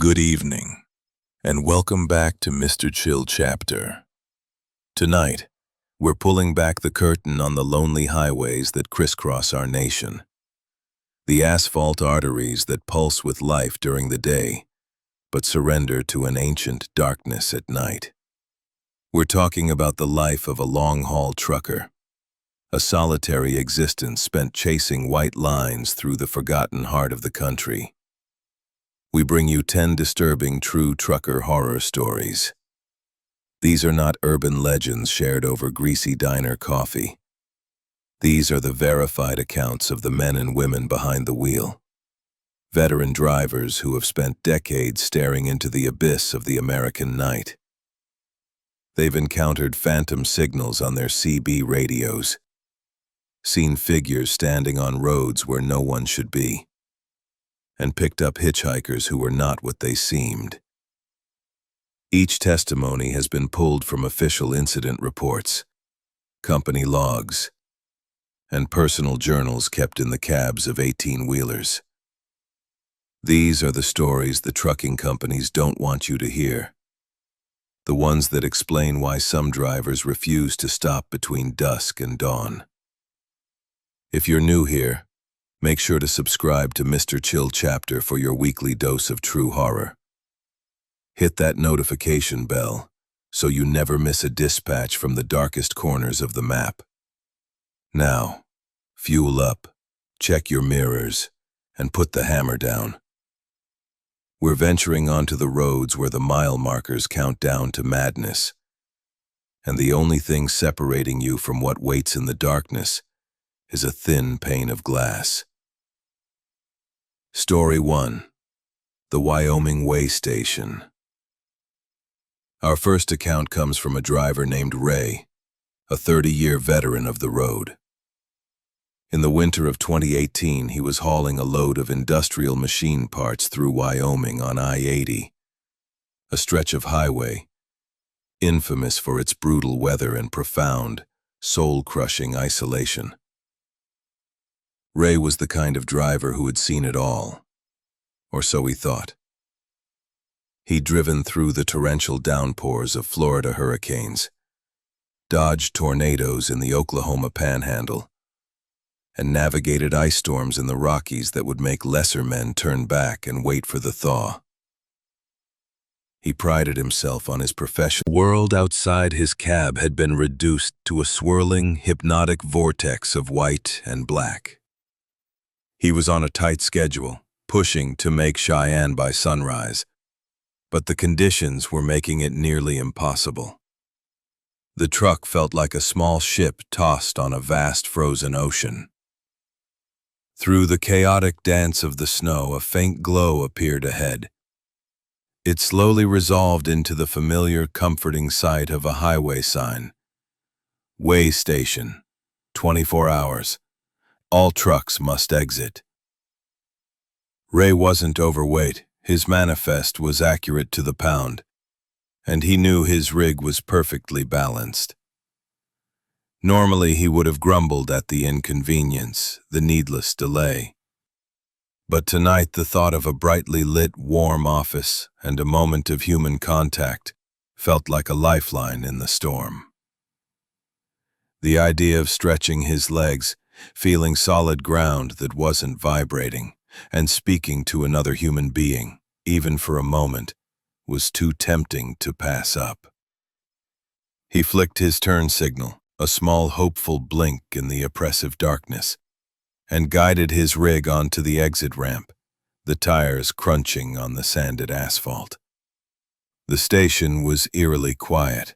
Good evening, and welcome back to Mr. Chill Chapter. Tonight, we're pulling back the curtain on the lonely highways that crisscross our nation. The asphalt arteries that pulse with life during the day, but surrender to an ancient darkness at night. We're talking about the life of a long-haul trucker, a solitary existence spent chasing white lines through the forgotten heart of the country. We bring you 10 disturbing true trucker horror stories. These are not urban legends shared over greasy diner coffee. These are the verified accounts of the men and women behind the wheel. Veteran drivers who have spent decades staring into the abyss of the American night. They've encountered phantom signals on their CB radios, seen figures standing on roads where no one should be, and picked up hitchhikers who were not what they seemed. Each testimony has been pulled from official incident reports, company logs, and personal journals kept in the cabs of 18-wheelers. These are the stories the trucking companies don't want you to hear. The ones that explain why some drivers refuse to stop between dusk and dawn. If you're new here, make sure to subscribe to Mr. Chill Chapter for your weekly dose of true horror. Hit that notification bell so you never miss a dispatch from the darkest corners of the map. Now, fuel up, check your mirrors, and put the hammer down. We're venturing onto the roads where the mile markers count down to madness, and the only thing separating you from what waits in the darkness is a thin pane of glass. Story 1. The Wyoming Way Station. Our first account comes from a driver named Ray, a 30-year veteran of the road. In the winter of 2018, he was hauling a load of industrial machine parts through Wyoming on I-80, a stretch of highway, infamous for its brutal weather and profound, soul-crushing isolation. Ray was the kind of driver who had seen it all, or so he thought. He'd driven through the torrential downpours of Florida hurricanes, dodged tornadoes in the Oklahoma Panhandle, and navigated ice storms in the Rockies that would make lesser men turn back and wait for the thaw. He prided himself on his profession. The world outside his cab had been reduced to a swirling, hypnotic vortex of white and black. He was on a tight schedule, pushing to make Cheyenne by sunrise, but the conditions were making it nearly impossible. The truck felt like a small ship tossed on a vast frozen ocean. Through the chaotic dance of the snow, a faint glow appeared ahead. It slowly resolved into the familiar, comforting sight of a highway sign. Way Station, 24 hours. All trucks must exit. Ray wasn't overweight. His manifest was accurate to the pound, and he knew his rig was perfectly balanced. Normally, he would have grumbled at the inconvenience, the needless delay. But tonight, the thought of a brightly lit, warm office and a moment of human contact felt like a lifeline in the storm. The idea of stretching his legs, feeling solid ground that wasn't vibrating, and speaking to another human being, even for a moment, was too tempting to pass up. He flicked his turn signal, a small hopeful blink in the oppressive darkness, and guided his rig onto the exit ramp, the tires crunching on the sanded asphalt. The station was eerily quiet.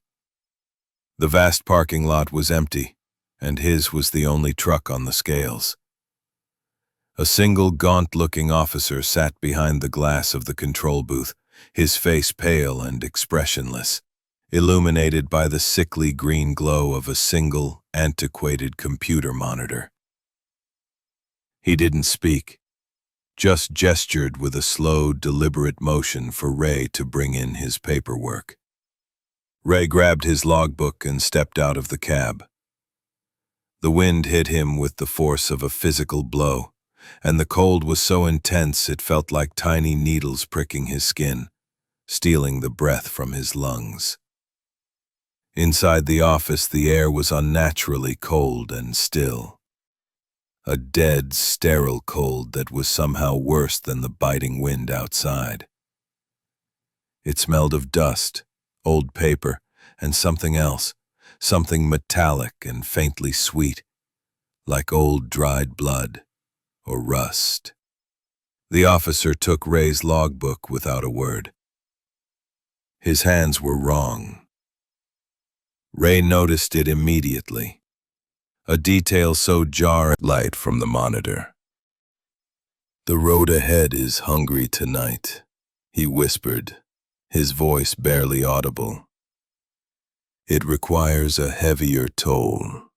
The vast parking lot was empty, and his was the only truck on the scales. A single gaunt-looking officer sat behind the glass of the control booth, his face pale and expressionless, illuminated by the sickly green glow of a single, antiquated computer monitor. He didn't speak, just gestured with a slow, deliberate motion for Ray to bring in his paperwork. Ray grabbed his logbook and stepped out of the cab. The wind hit him with the force of a physical blow, and the cold was so intense it felt like tiny needles pricking his skin, stealing the breath from his lungs. Inside the office, the air was unnaturally cold and still. A dead, sterile cold that was somehow worse than the biting wind outside. It smelled of dust, old paper, and something else, something metallic and faintly sweet, like old dried blood or rust. The officer took Ray's logbook without a word. His hands were wrong. Ray noticed it immediately. A detail so jarring. Light from the monitor. "The road ahead is hungry tonight," he whispered, his voice barely audible. "It requires a heavier toll."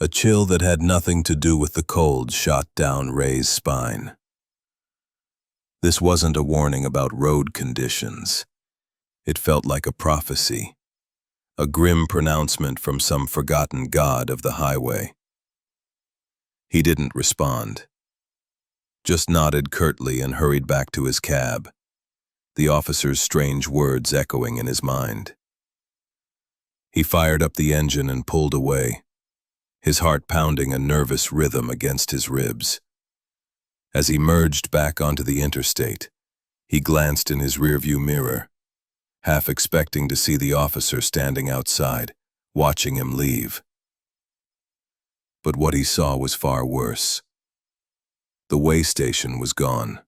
A chill that had nothing to do with the cold shot down Ray's spine. This wasn't a warning about road conditions. It felt like a prophecy, a grim pronouncement from some forgotten god of the highway. He didn't respond, just nodded curtly and hurried back to his cab, the officer's strange words echoing in his mind. He fired up the engine and pulled away, his heart pounding a nervous rhythm against his ribs. As he merged back onto the interstate, he glanced in his rearview mirror, half expecting to see the officer standing outside, watching him leave. But what he saw was far worse. The way station was gone.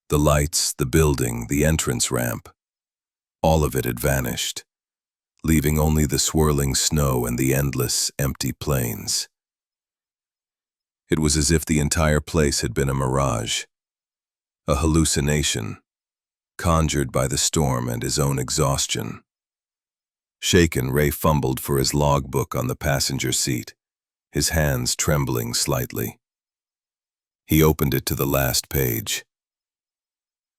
The lights, the building, the entrance ramp, all of it had vanished, leaving only the swirling snow and the endless, empty plains. It was as if the entire place had been a mirage, a hallucination, conjured by the storm and his own exhaustion. Shaken, Ray fumbled for his logbook on the passenger seat, his hands trembling slightly. He opened it to the last page.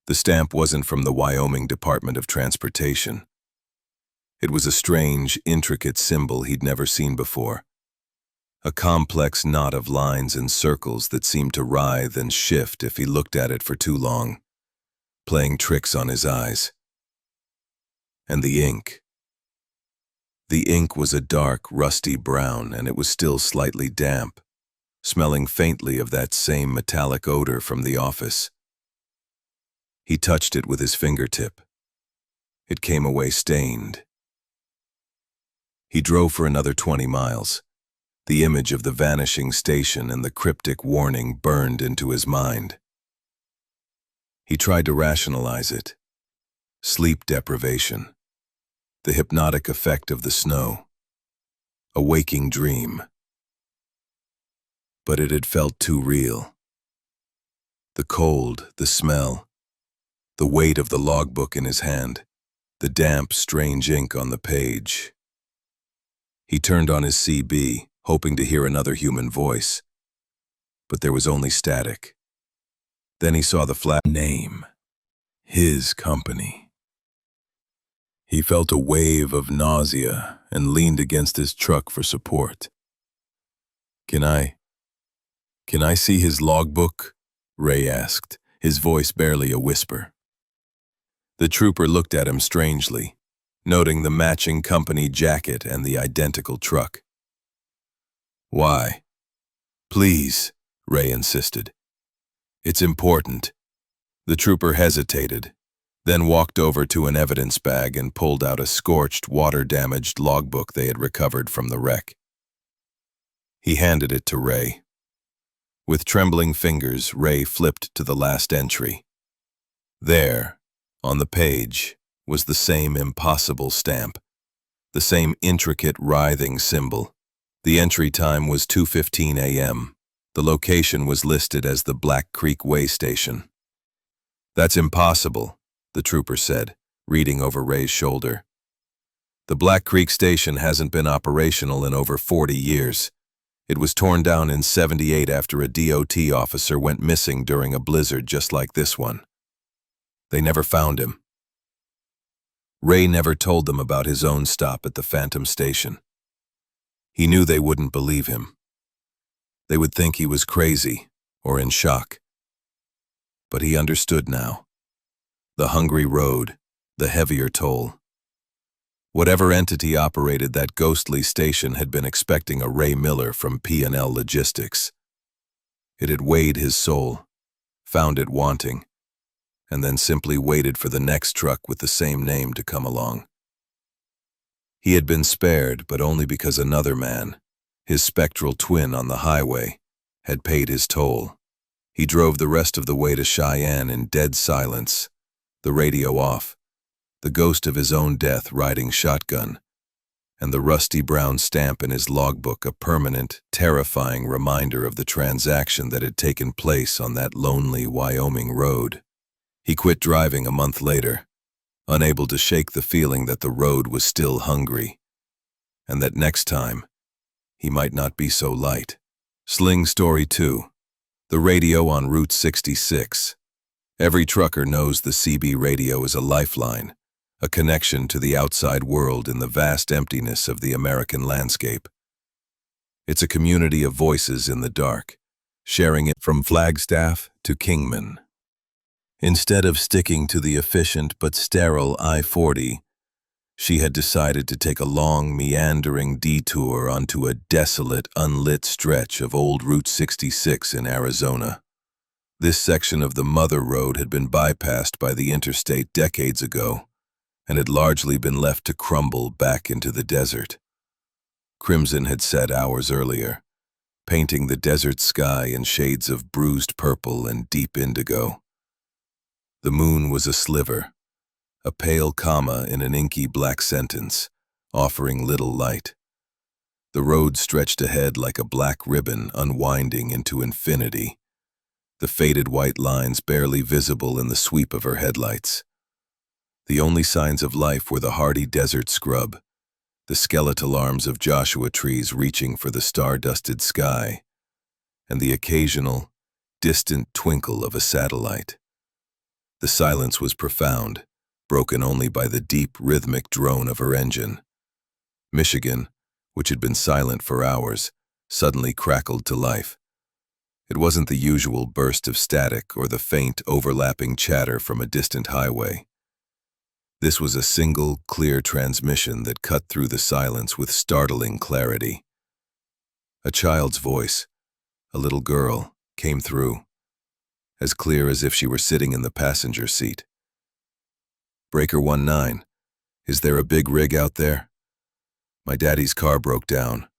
The stamp wasn't from the Wyoming Department of Transportation. It was a strange, intricate symbol he'd never seen before. A complex knot of lines and circles that seemed to writhe and shift if he looked at it for too long, playing tricks on his eyes. And the ink. The ink was a dark, rusty brown, and it was still slightly damp, smelling faintly of that same metallic odor from the office. He touched it with his fingertip. It came away stained. He drove for another 20 miles. The image of the vanishing station and the cryptic warning burned into his mind. He tried to rationalize it. Sleep deprivation. The hypnotic effect of the snow. A waking dream. But it had felt too real. The cold, the smell, the weight of the logbook in his hand, the damp, strange ink on the page. He turned on his CB, hoping to hear another human voice. But there was only static. Then he saw the flat name. His company. He felt a wave of nausea and leaned against his truck for support. Can I see his logbook?" Ray asked, his voice barely a whisper. The trooper looked at him strangely, noting the matching company jacket and the identical truck. "Why?" "Please," Ray insisted. "It's important." The trooper hesitated, then walked over to an evidence bag and pulled out a scorched, water-damaged logbook they had recovered from the wreck. He handed it to Ray. With trembling fingers, Ray flipped to the last entry. There, on the page, was the same impossible stamp, the same intricate, writhing symbol. The entry time was 2:15 a.m. The location was listed as the Black Creek Way Station. "That's impossible," the trooper said, reading over Ray's shoulder. "The Black Creek Station hasn't been operational in over 40 years. It was torn down in '78 after a DOT officer went missing during a blizzard just like this one. They never found him." Ray never told them about his own stop at the Phantom Station. He knew they wouldn't believe him. They would think he was crazy or in shock. But he understood now. The hungry road, the heavier toll. Whatever entity operated that ghostly station had been expecting a Ray Miller from P&L Logistics. It had weighed his soul, found it wanting, and then simply waited for the next truck with the same name to come along. He had been spared, but only because another man, his spectral twin on the highway, had paid his toll. He drove the rest of the way to Cheyenne in dead silence, the radio off, the ghost of his own death riding shotgun, and the rusty brown stamp in his logbook a permanent, terrifying reminder of the transaction that had taken place on that lonely Wyoming road. He quit driving a month later, unable to shake the feeling that the road was still hungry, and that next time, he might not be so light. Sling Story 2. The radio on Route 66. Every trucker knows the CB radio is a lifeline, a connection to the outside world in the vast emptiness of the American landscape. It's a community of voices in the dark, sharing it from Flagstaff to Kingman. Instead of sticking to the efficient but sterile I-40, she had decided to take a long, meandering detour onto a desolate, unlit stretch of old Route 66 in Arizona. This section of the Mother Road had been bypassed by the interstate decades ago, and had largely been left to crumble back into the desert. Crimson had set hours earlier, painting the desert sky in shades of bruised purple and deep indigo. The moon was a sliver, a pale comma in an inky black sentence, offering little light. The road stretched ahead like a black ribbon unwinding into infinity, the faded white lines barely visible in the sweep of her headlights. The only signs of life were the hardy desert scrub, the skeletal arms of Joshua trees reaching for the star-dusted sky, and the occasional, distant twinkle of a satellite. The silence was profound, broken only by the deep, rhythmic drone of her engine. Michigan, which had been silent for hours, suddenly crackled to life. It wasn't the usual burst of static or the faint, overlapping chatter from a distant highway. This was a single, clear transmission that cut through the silence with startling clarity. A child's voice, a little girl, came through, as clear as if she were sitting in the passenger seat. "Breaker 19, is there a big rig out there? My daddy's car broke down.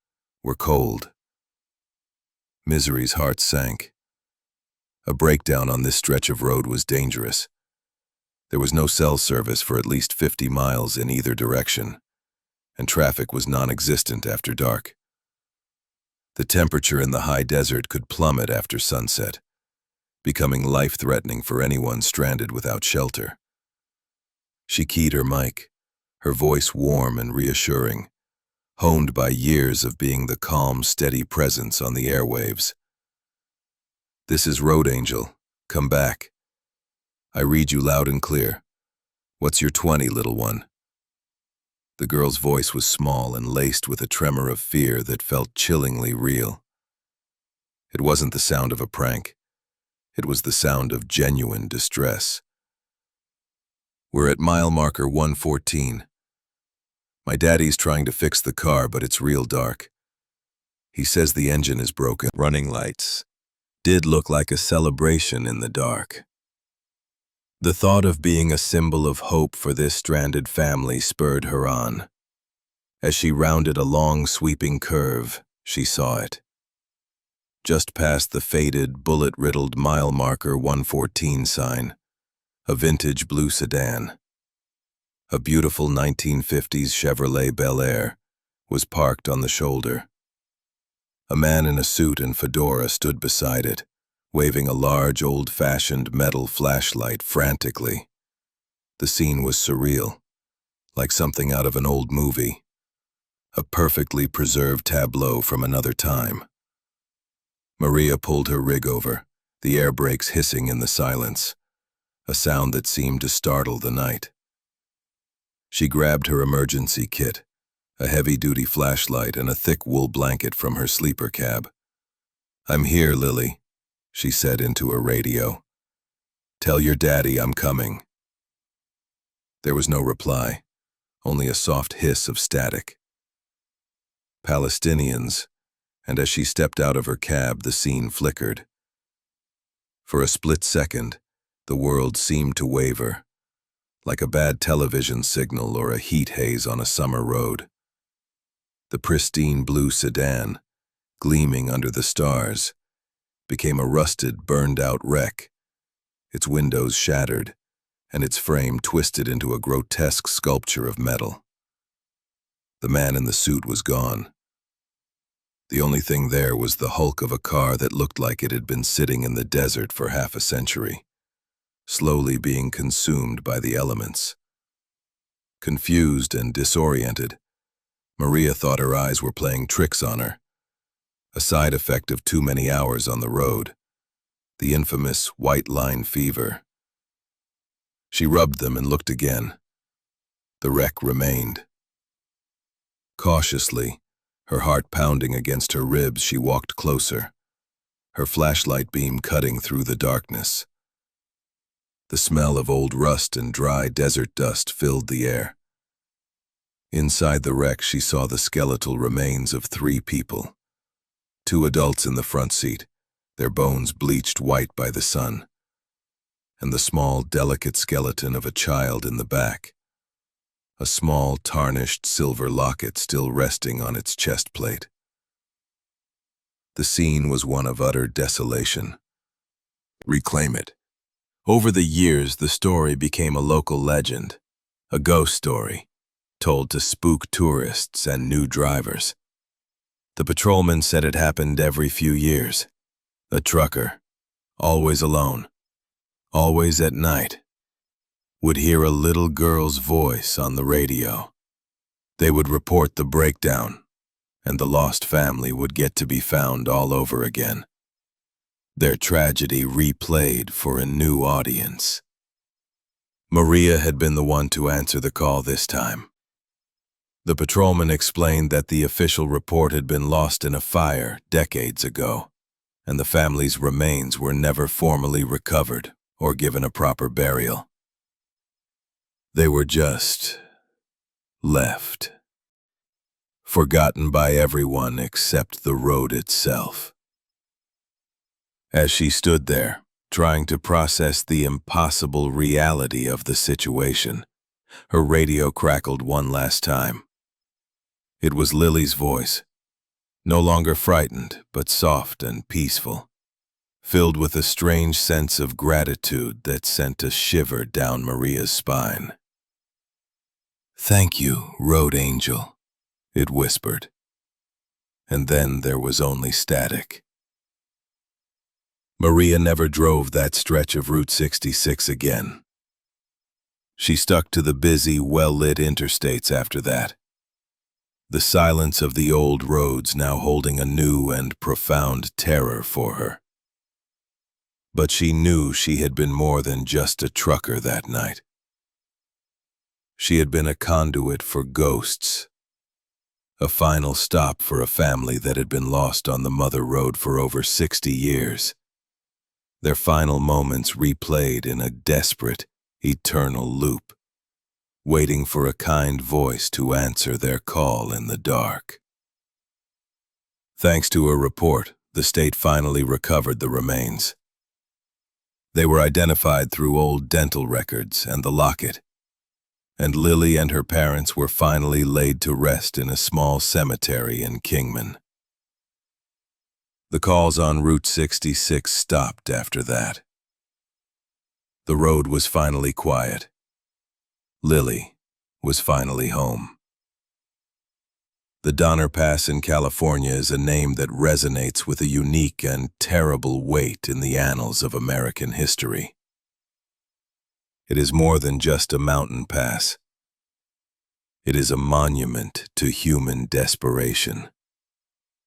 We're cold." Misery's heart sank. A breakdown on this stretch of road was dangerous. There was no cell service for at least 50 miles in either direction, and traffic was non-existent after dark. The temperature in the high desert could plummet after sunset, becoming life-threatening for anyone stranded without shelter. She keyed her mic, her voice warm and reassuring, honed by years of being the calm, steady presence on the airwaves. "This is Road Angel. Come back. I read you loud and clear. What's your 20, little one?" The girl's voice was small and laced with a tremor of fear that felt chillingly real. It wasn't the sound of a prank. It was the sound of genuine distress. "We're at mile marker 114. My daddy's trying to fix the car, but it's real dark. He says the engine is broken." Running lights did look like a celebration in the dark. The thought of being a symbol of hope for this stranded family spurred her on. As she rounded a long, sweeping curve, she saw it. Just past the faded, bullet-riddled mile marker 114 sign, a vintage blue sedan. A beautiful 1950s Chevrolet Bel Air was parked on the shoulder. A man in a suit and fedora stood beside it, waving a large, old-fashioned metal flashlight frantically. The scene was surreal, like something out of an old movie, a perfectly preserved tableau from another time. Maria pulled her rig over, the air brakes hissing in the silence, a sound that seemed to startle the night. She grabbed her emergency kit, a heavy-duty flashlight and a thick wool blanket from her sleeper cab. "I'm here, Lily," she said into her radio. "Tell your daddy I'm coming." There was no reply, only a soft hiss of static. Palestinians, and as she stepped out of her cab, the scene flickered. For a split second, the world seemed to waver, like a bad television signal or a heat haze on a summer road. The pristine blue sedan, gleaming under the stars, became a rusted, burned-out wreck, its windows shattered, and its frame twisted into a grotesque sculpture of metal. The man in the suit was gone. The only thing there was the hulk of a car that looked like it had been sitting in the desert for half a century, slowly being consumed by the elements. Confused and disoriented, Maria thought her eyes were playing tricks on her, a side effect of too many hours on the road, the infamous white line fever. She rubbed them and looked again. The wreck remained. Cautiously, her heart pounding against her ribs, she walked closer, her flashlight beam cutting through the darkness. The smell of old rust and dry desert dust filled the air. Inside the wreck, she saw the skeletal remains of 3 people. 2 adults in the front seat, their bones bleached white by the sun, and the small, delicate skeleton of a child in the back, a small, tarnished silver locket still resting on its chest plate. The scene was one of utter desolation. Reclaim it. Over the years, the story became a local legend, a ghost story, told to spook tourists and new drivers. The patrolman said it happened every few years. A trucker, always alone, always at night, would hear a little girl's voice on the radio. They would report the breakdown, and the lost family would get to be found all over again. Their tragedy replayed for a new audience. Maria had been the one to answer the call this time. The patrolman explained that the official report had been lost in a fire decades ago, and the family's remains were never formally recovered or given a proper burial. They were just left, forgotten by everyone except the road itself. As she stood there, trying to process the impossible reality of the situation, her radio crackled one last time. It was Lily's voice, no longer frightened, but soft and peaceful, filled with a strange sense of gratitude that sent a shiver down Maria's spine. "Thank you, road angel," it whispered. And then there was only static. Maria never drove that stretch of Route 66 again. She stuck to the busy, well-lit interstates after that, the silence of the old roads now holding a new and profound terror for her. But she knew she had been more than just a trucker that night. She had been a conduit for ghosts, a final stop for a family that had been lost on the Mother Road for over 60 years. Their final moments replayed in a desperate, eternal loop, waiting for a kind voice to answer their call in the dark. Thanks to a report, the state finally recovered the remains. They were identified through old dental records and the locket, and Lily and her parents were finally laid to rest in a small cemetery in Kingman. The calls on Route 66 stopped after that. The road was finally quiet. Lily was finally home. The Donner Pass in California is a name that resonates with a unique and terrible weight in the annals of American history. It is more than just a mountain pass. It is a monument to human desperation.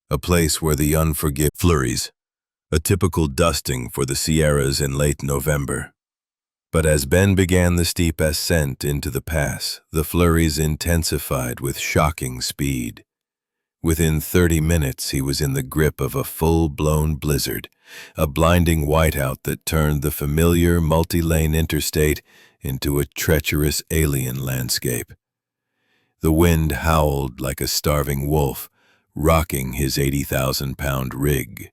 A place where the unforgiving flurries, a typical dusting for the Sierras in late November. But as Ben began the steep ascent into the pass, the flurries intensified with shocking speed, Within 30 minutes, he was in the grip of a full-blown blizzard, a blinding whiteout that turned the familiar multi-lane interstate into a treacherous alien landscape. The wind howled like a starving wolf, rocking his 80,000-pound rig.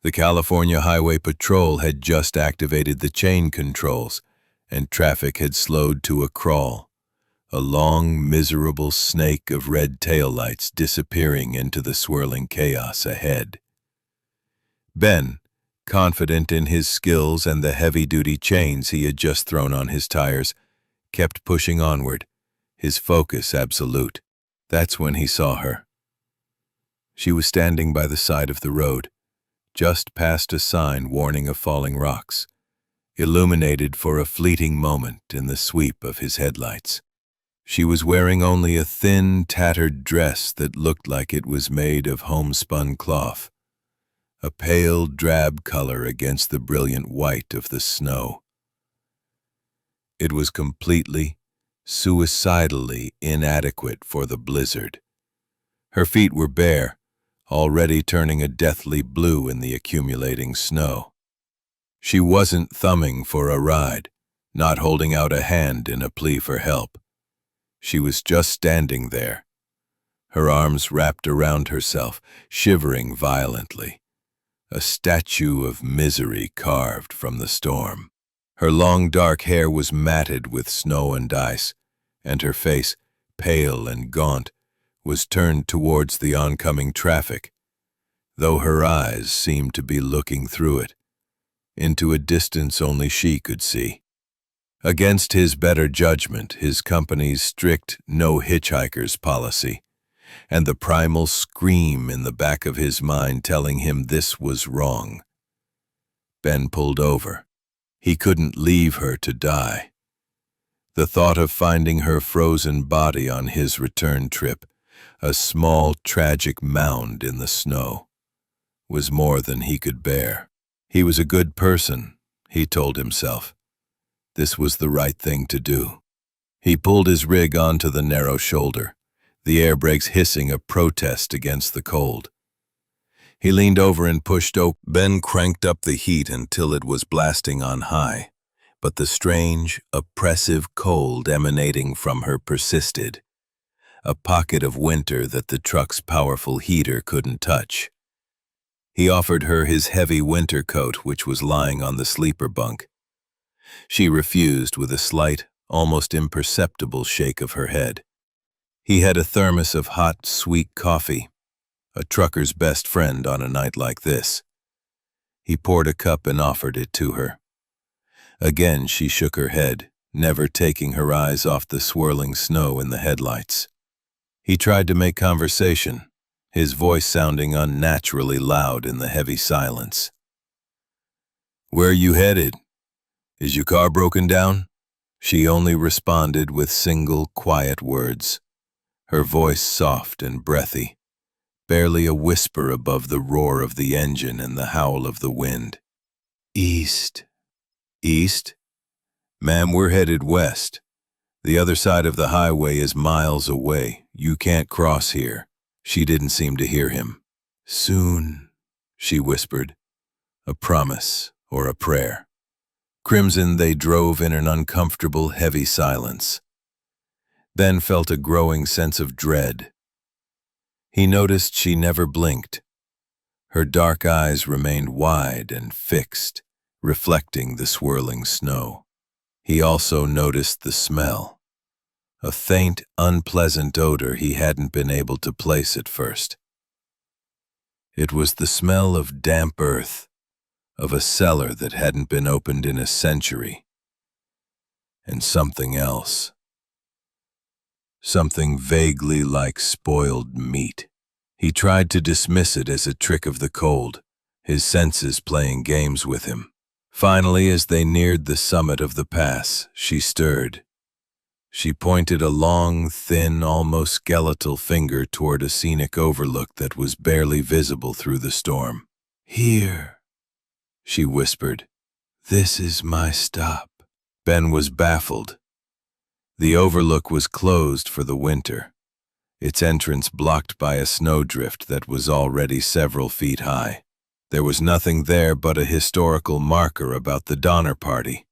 The California Highway Patrol had just activated the chain controls, and traffic had slowed to a crawl, a long, miserable snake of red taillights disappearing into the swirling chaos ahead. Ben, confident in his skills and the heavy-duty chains he had just thrown on his tires, kept pushing onward, his focus absolute. That's when he saw her. She was standing by the side of the road, just past a sign warning of falling rocks, illuminated for a fleeting moment in the sweep of his headlights. She was wearing only a thin, tattered dress that looked like it was made of homespun cloth, a pale drab color against the brilliant white of the snow. It was completely, suicidally inadequate for the blizzard. Her feet were bare, already turning a deathly blue in the accumulating snow. She wasn't thumbing for a ride, not holding out a hand in a plea for help. She was just standing there, her arms wrapped around herself, shivering violently, a statue of misery carved from the storm. Her long dark hair was matted with snow and ice, and her face, pale and gaunt, was turned towards the oncoming traffic, though her eyes seemed to be looking through it, into a distance only she could see. Against his better judgment, his company's strict no hitchhikers policy, and the primal scream in the back of his mind telling him this was wrong, Ben pulled over. He couldn't leave her to die. The thought of finding her frozen body on his return trip, a small, tragic mound in the snow, was more than he could bear. He was a good person, he told himself. This was the right thing to do. He pulled his rig onto the narrow shoulder, the air brakes hissing a protest against the cold. He leaned over and pushed open. Ben cranked up the heat until it was blasting on high, but the strange, oppressive cold emanating from her persisted, a pocket of winter that the truck's powerful heater couldn't touch. He offered her his heavy winter coat, which was lying on the sleeper bunk. She refused with a slight, almost imperceptible shake of her head. He had a thermos of hot, sweet coffee, a trucker's best friend on a night like this. He poured a cup and offered it to her. Again she shook her head, never taking her eyes off the swirling snow in the headlights. He tried to make conversation, his voice sounding unnaturally loud in the heavy silence. "Where are you headed? Is your car broken down?" She only responded with single, quiet words, her voice soft and breathy, barely a whisper above the roar of the engine and the howl of the wind. "East." "East? Ma'am, we're headed west. The other side of the highway is miles away. You can't cross here." She didn't seem to hear him. "Soon," she whispered, a promise or a prayer. Crimson, they drove in an uncomfortable, heavy silence. Ben felt a growing sense of dread. He noticed she never blinked. Her dark eyes remained wide and fixed, reflecting the swirling snow. He also noticed the smell, a faint, unpleasant odor he hadn't been able to place at first. It was the smell of damp earth, of a cellar that hadn't been opened in a century, and something else. Something vaguely like spoiled meat. He tried to dismiss it as a trick of the cold, his senses playing games with him. Finally, as they neared the summit of the pass, she stirred. She pointed a long, thin, almost skeletal finger toward a scenic overlook that was barely visible through the storm. "Here," she whispered. "This is my stop." Ben was baffled. The overlook was closed for the winter, its entrance blocked by a snowdrift that was already several feet high. There was nothing there but a historical marker about the Donner Party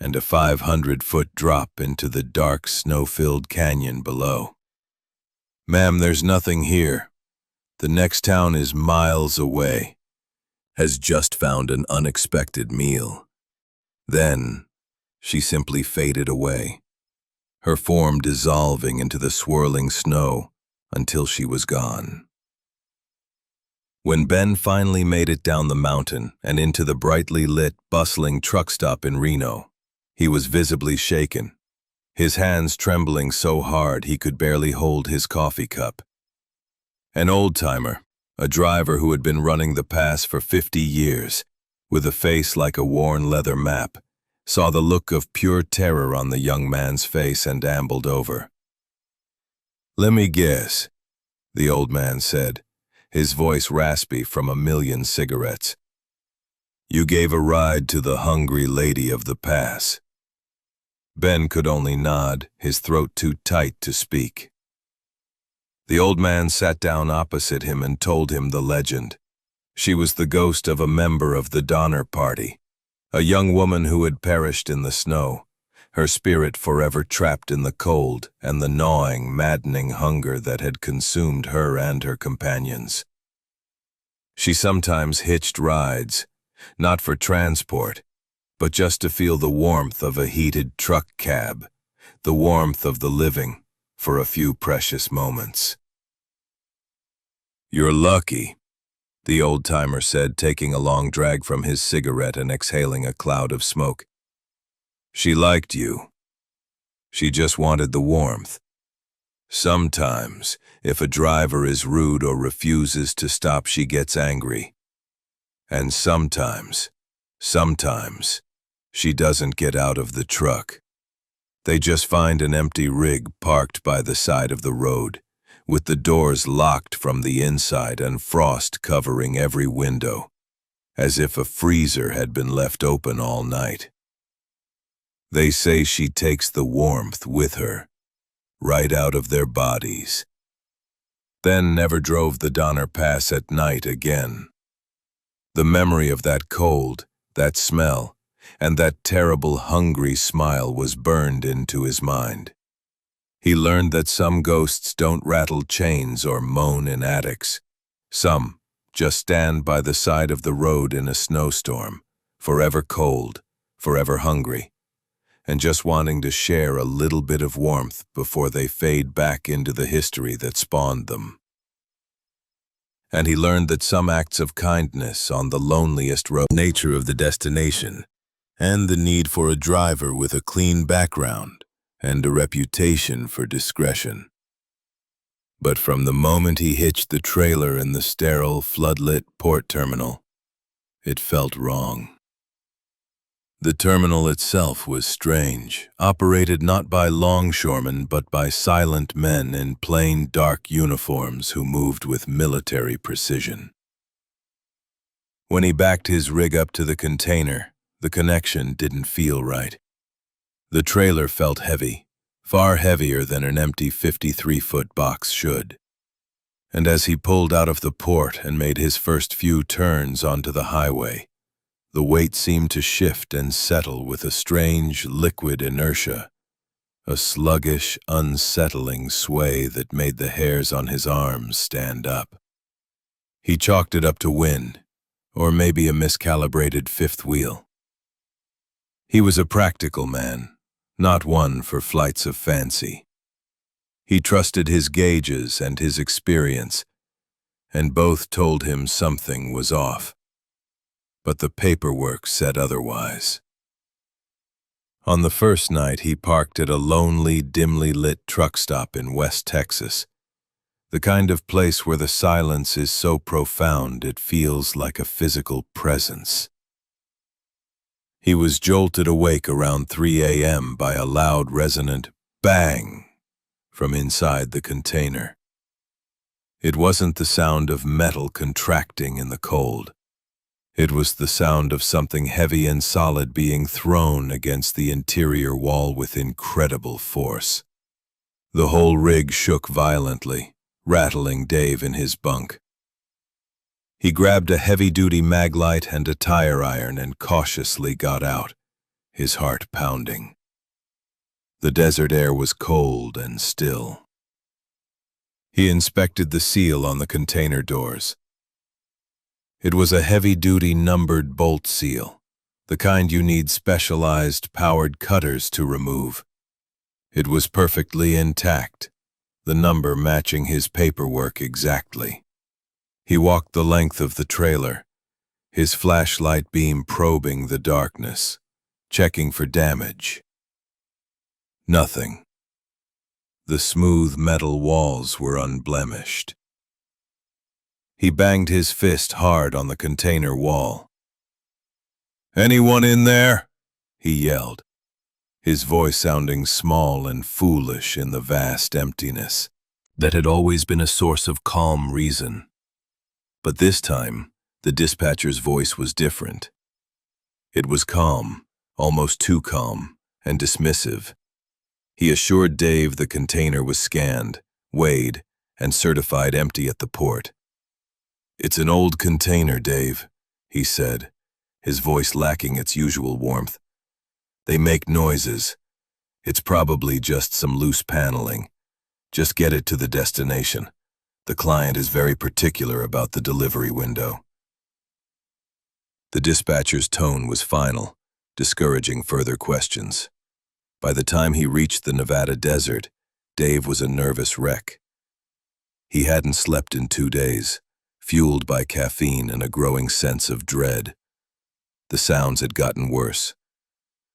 and a 500-foot drop into the dark, snow-filled canyon below. "Ma'am, there's nothing here. The next town is miles away. Has just found an unexpected meal." Then she simply faded away, her form dissolving into the swirling snow until she was gone. When Ben finally made it down the mountain and into the brightly lit, bustling truck stop in Reno, he was visibly shaken, his hands trembling so hard he could barely hold his coffee cup. An old-timer, a driver who had been running the pass for 50 years, with a face like a worn leather map, saw the look of pure terror on the young man's face and ambled over. "Let me guess," the old man said, his voice raspy from a million cigarettes. "You gave a ride to the hungry lady of the pass." Ben could only nod, his throat too tight to speak. The old man sat down opposite him and told him the legend. She was the ghost of a member of the Donner Party, a young woman who had perished in the snow, her spirit forever trapped in the cold and the gnawing, maddening hunger that had consumed her and her companions. She sometimes hitched rides, not for transport, but just to feel the warmth of a heated truck cab, the warmth of the living, for a few precious moments. "You're lucky," the old-timer said, taking a long drag from his cigarette and exhaling a cloud of smoke. "She liked you. She just wanted the warmth. Sometimes, if a driver is rude or refuses to stop, she gets angry. And sometimes, she doesn't get out of the truck. They just find an empty rig parked by the side of the road, with the doors locked from the inside and frost covering every window, as if a freezer had been left open all night. They say she takes the warmth with her, right out of their bodies. Then never drove the Donner Pass at night again. The memory of that cold, that smell, and that terrible hungry smile was burned into his mind. He learned that some ghosts don't rattle chains or moan in attics. Some just stand by the side of the road in a snowstorm, forever cold, forever hungry, and just wanting to share a little bit of warmth before they fade back into the history that spawned them. And he learned that some acts of kindness on the loneliest road, nature of the destination, and the need for a driver with a clean background and a reputation for discretion. But from the moment he hitched the trailer in the sterile, floodlit port terminal, it felt wrong. The terminal itself was strange, operated not by longshoremen but by silent men in plain, dark uniforms who moved with military precision. When he backed his rig up to the container, the connection didn't feel right. The trailer felt heavy, far heavier than an empty 53-foot box should. And as he pulled out of the port and made his first few turns onto the highway, the weight seemed to shift and settle with a strange, liquid inertia, a sluggish, unsettling sway that made the hairs on his arms stand up. He chalked it up to wind, or maybe a miscalibrated fifth wheel. He was a practical man, not one for flights of fancy. He trusted his gauges and his experience, and both told him something was off. But the paperwork said otherwise. On the first night, he parked at a lonely, dimly lit truck stop in West Texas, the kind of place where the silence is so profound it feels like a physical presence. He was jolted awake around 3 a.m. by a loud, resonant bang from inside the container. It wasn't the sound of metal contracting in the cold. It was the sound of something heavy and solid being thrown against the interior wall with incredible force. The whole rig shook violently, rattling Dave in his bunk. He grabbed a heavy-duty maglite and a tire iron and cautiously got out, his heart pounding. The desert air was cold and still. He inspected the seal on the container doors. It was a heavy-duty numbered bolt seal, the kind you need specialized powered cutters to remove. It was perfectly intact, the number matching his paperwork exactly. He walked the length of the trailer, his flashlight beam probing the darkness, checking for damage. Nothing. The smooth metal walls were unblemished. He banged his fist hard on the container wall. "Anyone in there?" he yelled, his voice sounding small and foolish in the vast emptiness that had always been a source of calm reason. But this time, the dispatcher's voice was different. It was calm, almost too calm, and dismissive. He assured Dave the container was scanned, weighed, and certified empty at the port. "It's an old container, Dave," he said, his voice lacking its usual warmth. "They make noises. It's probably just some loose paneling. Just get it to the destination. The client is very particular about the delivery window." The dispatcher's tone was final, discouraging further questions. By the time he reached the Nevada desert, Dave was a nervous wreck. He hadn't slept in 2 days, fueled by caffeine and a growing sense of dread. The sounds had gotten worse.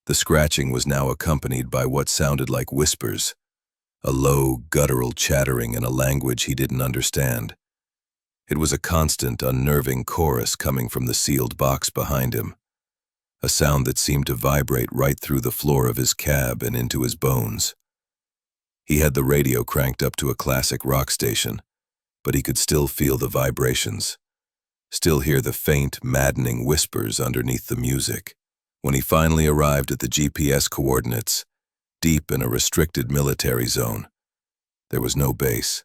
The scratching was now accompanied by what sounded like whispers, a low, guttural chattering in a language he didn't understand. It was a constant, unnerving chorus coming from the sealed box behind him, a sound that seemed to vibrate right through the floor of his cab and into his bones. He had the radio cranked up to a classic rock station, but he could still feel the vibrations, still hear the faint, maddening whispers underneath the music. When he finally arrived at the GPS coordinates, deep in a restricted military zone, there was no base.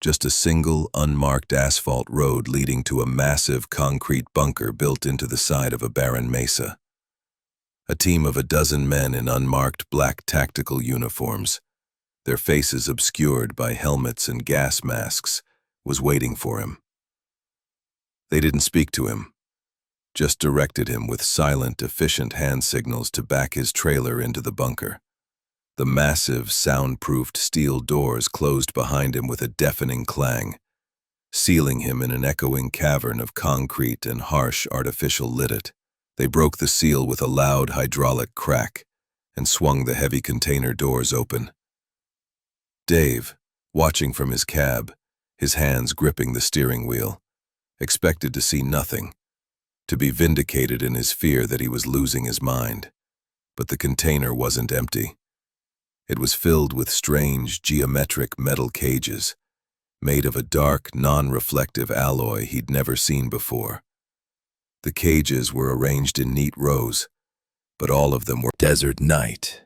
Just a single, unmarked asphalt road leading to a massive concrete bunker built into the side of a barren mesa. A team of 12 men in unmarked black tactical uniforms, their faces obscured by helmets and gas masks, was waiting for him. They didn't speak to him, just directed him with silent, efficient hand signals to back his trailer into the bunker. The massive, soundproofed steel doors closed behind him with a deafening clang, sealing him in an echoing cavern of concrete and harsh artificial lyddite. They broke the seal with a loud hydraulic crack and swung the heavy container doors open. Dave, watching from his cab, his hands gripping the steering wheel, expected to see nothing, to be vindicated in his fear that he was losing his mind. But the container wasn't empty. It was filled with strange, geometric metal cages, made of a dark, non-reflective alloy he'd never seen before. The cages were arranged in neat rows, but all of them were desert night.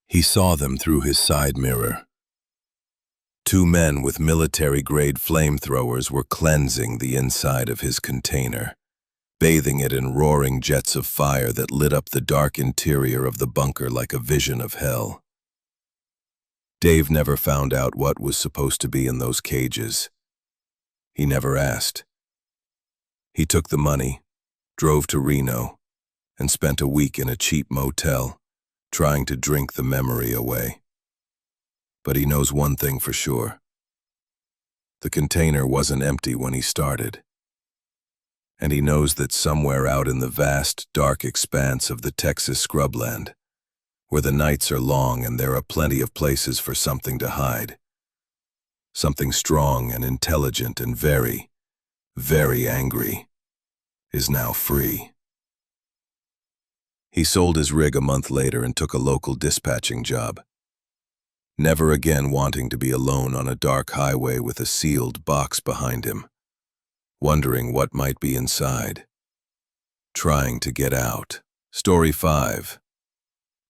He saw them through his side mirror. 2 men with military-grade flamethrowers were cleansing the inside of his container, bathing it in roaring jets of fire that lit up the dark interior of the bunker like a vision of hell. Dave never found out what was supposed to be in those cages. He never asked. He took the money, drove to Reno, and spent a week in a cheap motel, trying to drink the memory away. But he knows one thing for sure. The container wasn't empty when he started. And he knows that somewhere out in the vast, dark expanse of the Texas scrubland, where the nights are long and there are plenty of places for something to hide, something strong and intelligent and very, very angry, is now free. He sold his rig a month later and took a local dispatching job, never again wanting to be alone on a dark highway with a sealed box behind him, wondering what might be inside, trying to get out. Story 5.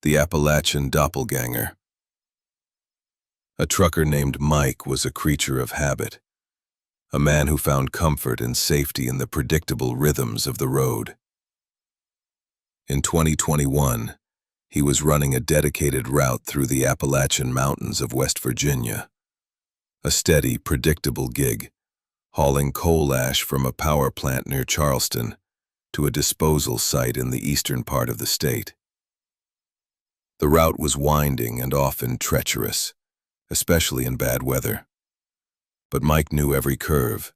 The Appalachian Doppelganger. A trucker named Mike was a creature of habit, a man who found comfort and safety in the predictable rhythms of the road. In 2021, he was running a dedicated route through the Appalachian Mountains of West Virginia. A steady, predictable gig, hauling coal ash from a power plant near Charleston to a disposal site in the eastern part of the state. The route was winding and often treacherous, especially in bad weather. But Mike knew every curve,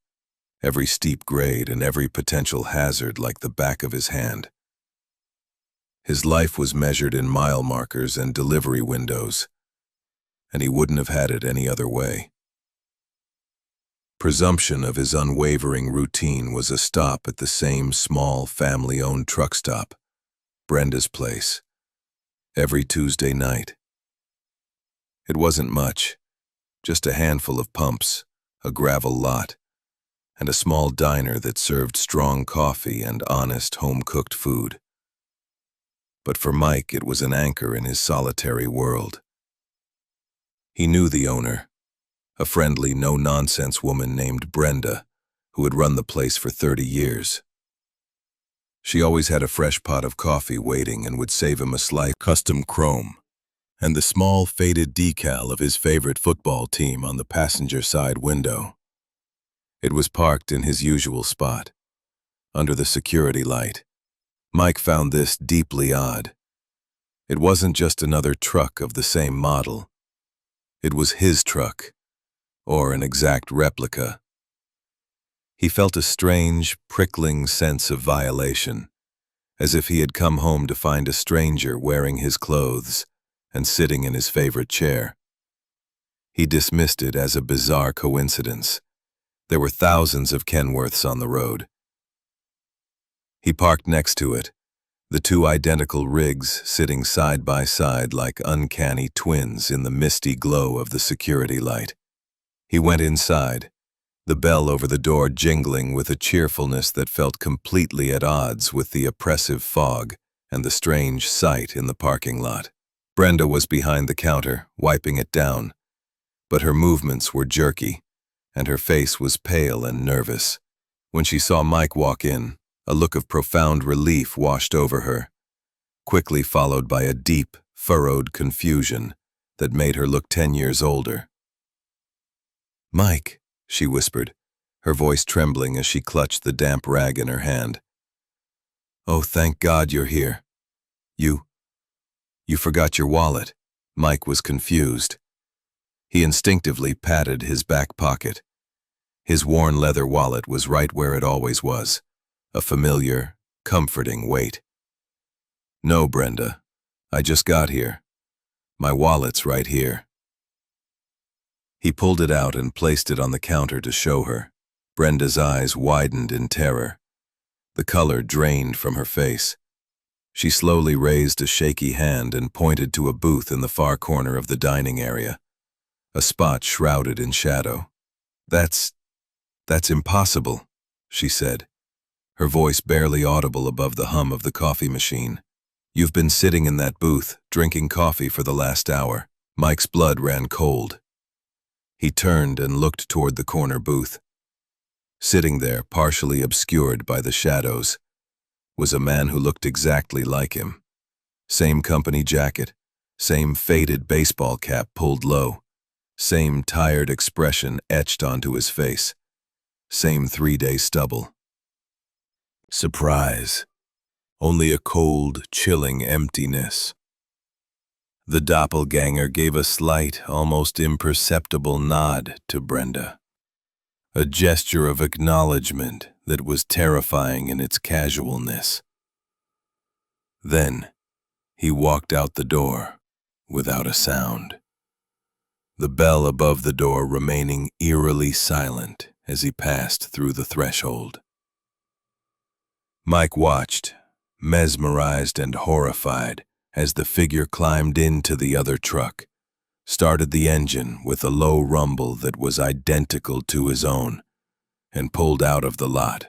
every steep grade, and every potential hazard like the back of his hand. His life was measured in mile markers and delivery windows, and he wouldn't have had it any other way. Presumption of his unwavering routine was a stop at the same small family-owned truck stop, Brenda's place, every Tuesday night. It wasn't much, just a handful of pumps, a gravel lot, and a small diner that served strong coffee and honest home-cooked food. But for Mike, it was an anchor in his solitary world. He knew the owner, a friendly, no-nonsense woman named Brenda, who had run the place for 30 years. She always had a fresh pot of coffee waiting and would save him a slice of custom chrome and the small faded decal of his favorite football team on the passenger side window. It was parked in his usual spot, under the security light. Mike found this deeply odd. It wasn't just another truck of the same model. It was his truck, or an exact replica. He felt a strange, prickling sense of violation, as if he had come home to find a stranger wearing his clothes and sitting in his favorite chair. He dismissed it as a bizarre coincidence. There were thousands of Kenworths on the road. He parked next to it, the two identical rigs sitting side by side like uncanny twins in the misty glow of the security light. He went inside, the bell over the door jingling with a cheerfulness that felt completely at odds with the oppressive fog and the strange sight in the parking lot. Brenda was behind the counter, wiping it down, but her movements were jerky, and her face was pale and nervous. When she saw Mike walk in, a look of profound relief washed over her, quickly followed by a deep, furrowed confusion that made her look 10 years older. "Mike," she whispered, her voice trembling as she clutched the damp rag in her hand. "Oh, thank God you're here. You forgot your wallet." Mike was confused. He instinctively patted his back pocket. His worn leather wallet was right where it always was, a familiar, comforting weight. "No, Brenda, I just got here. My wallet's right here." He pulled it out and placed it on the counter to show her. Brenda's eyes widened in terror. The color drained from her face. She slowly raised a shaky hand and pointed to a booth in the far corner of the dining area, a spot shrouded in shadow. That's impossible," she said, her voice barely audible above the hum of the coffee machine. "You've been sitting in that booth, drinking coffee for the last hour." Mike's blood ran cold. He turned and looked toward the corner booth. Sitting there, partially obscured by the shadows, was a man who looked exactly like him. Same company jacket, same faded baseball cap pulled low, same tired expression etched onto his face, same 3-day stubble. Surprise. Only a cold, chilling emptiness. The doppelganger gave a slight, almost imperceptible nod to Brenda, a gesture of acknowledgement that was terrifying in its casualness. Then, he walked out the door, without a sound, the bell above the door remaining eerily silent as he passed through the threshold. Mike watched, mesmerized and horrified, as the figure climbed into the other truck, started the engine with a low rumble that was identical to his own, and pulled out of the lot.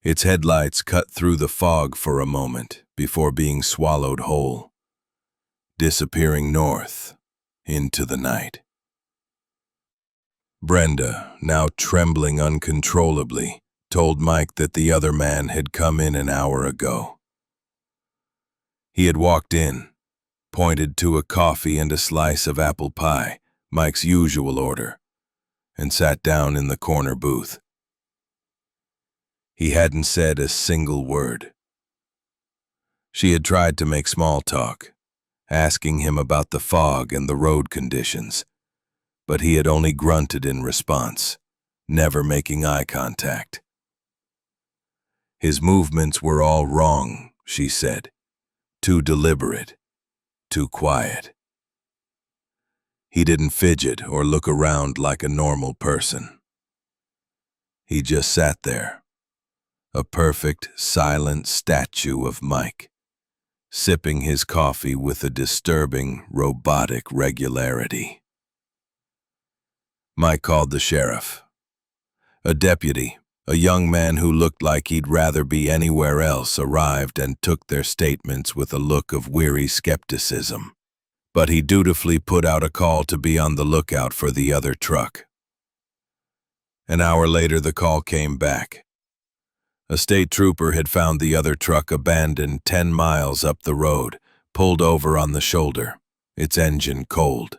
Its headlights cut through the fog for a moment before being swallowed whole, disappearing north into the night. Brenda, now trembling uncontrollably, told Mike that the other man had come in an hour ago. He had walked in, pointed to a coffee and a slice of apple pie, Mike's usual order, and sat down in the corner booth. He hadn't said a single word. She had tried to make small talk, asking him about the fog and the road conditions, but he had only grunted in response, never making eye contact. His movements were all wrong, she said, too deliberate, too quiet. He didn't fidget or look around like a normal person. He just sat there, a perfect, silent statue of Mike, sipping his coffee with a disturbing, robotic regularity. Mike called the sheriff. A deputy, a young man who looked like he'd rather be anywhere else, arrived and took their statements with a look of weary skepticism. But he dutifully put out a call to be on the lookout for the other truck. An hour later, the call came back. A state trooper had found the other truck abandoned 10 miles up the road, pulled over on the shoulder, its engine cold.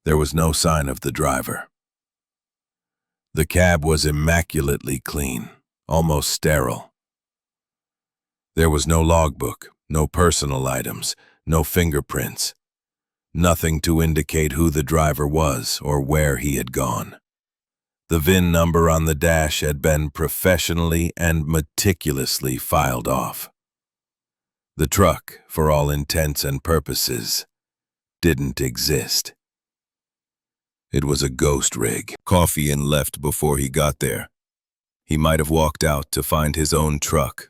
There was no sign of the driver. The cab was immaculately clean, almost sterile. There was no logbook, no personal items, no fingerprints, nothing to indicate who the driver was or where he had gone. The VIN number on the dash had been professionally and meticulously filed off. The truck, for all intents and purposes, didn't exist. It was a ghost rig. Coffee and left before he got there. He might have walked out to find his own truck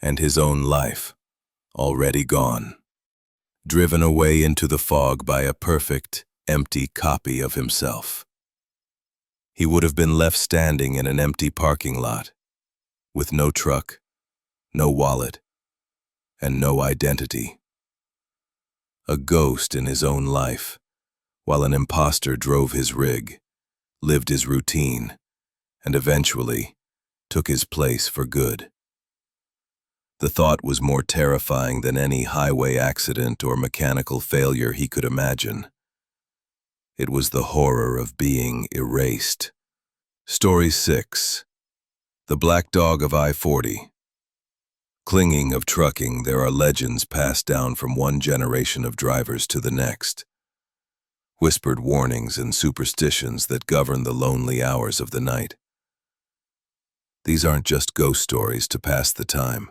and his own life already gone, driven away into the fog by a perfect, empty copy of himself. He would have been left standing in an empty parking lot, with no truck, no wallet, and no identity. A ghost in his own life, while an imposter drove his rig, lived his routine, and eventually took his place for good. The thought was more terrifying than any highway accident or mechanical failure he could imagine. It was the horror of being erased. Story 6. The Black Dog of I-40. Clinging of trucking, there are legends passed down from one generation of drivers to the next. Whispered warnings and superstitions that govern the lonely hours of the night. These aren't just ghost stories to pass the time.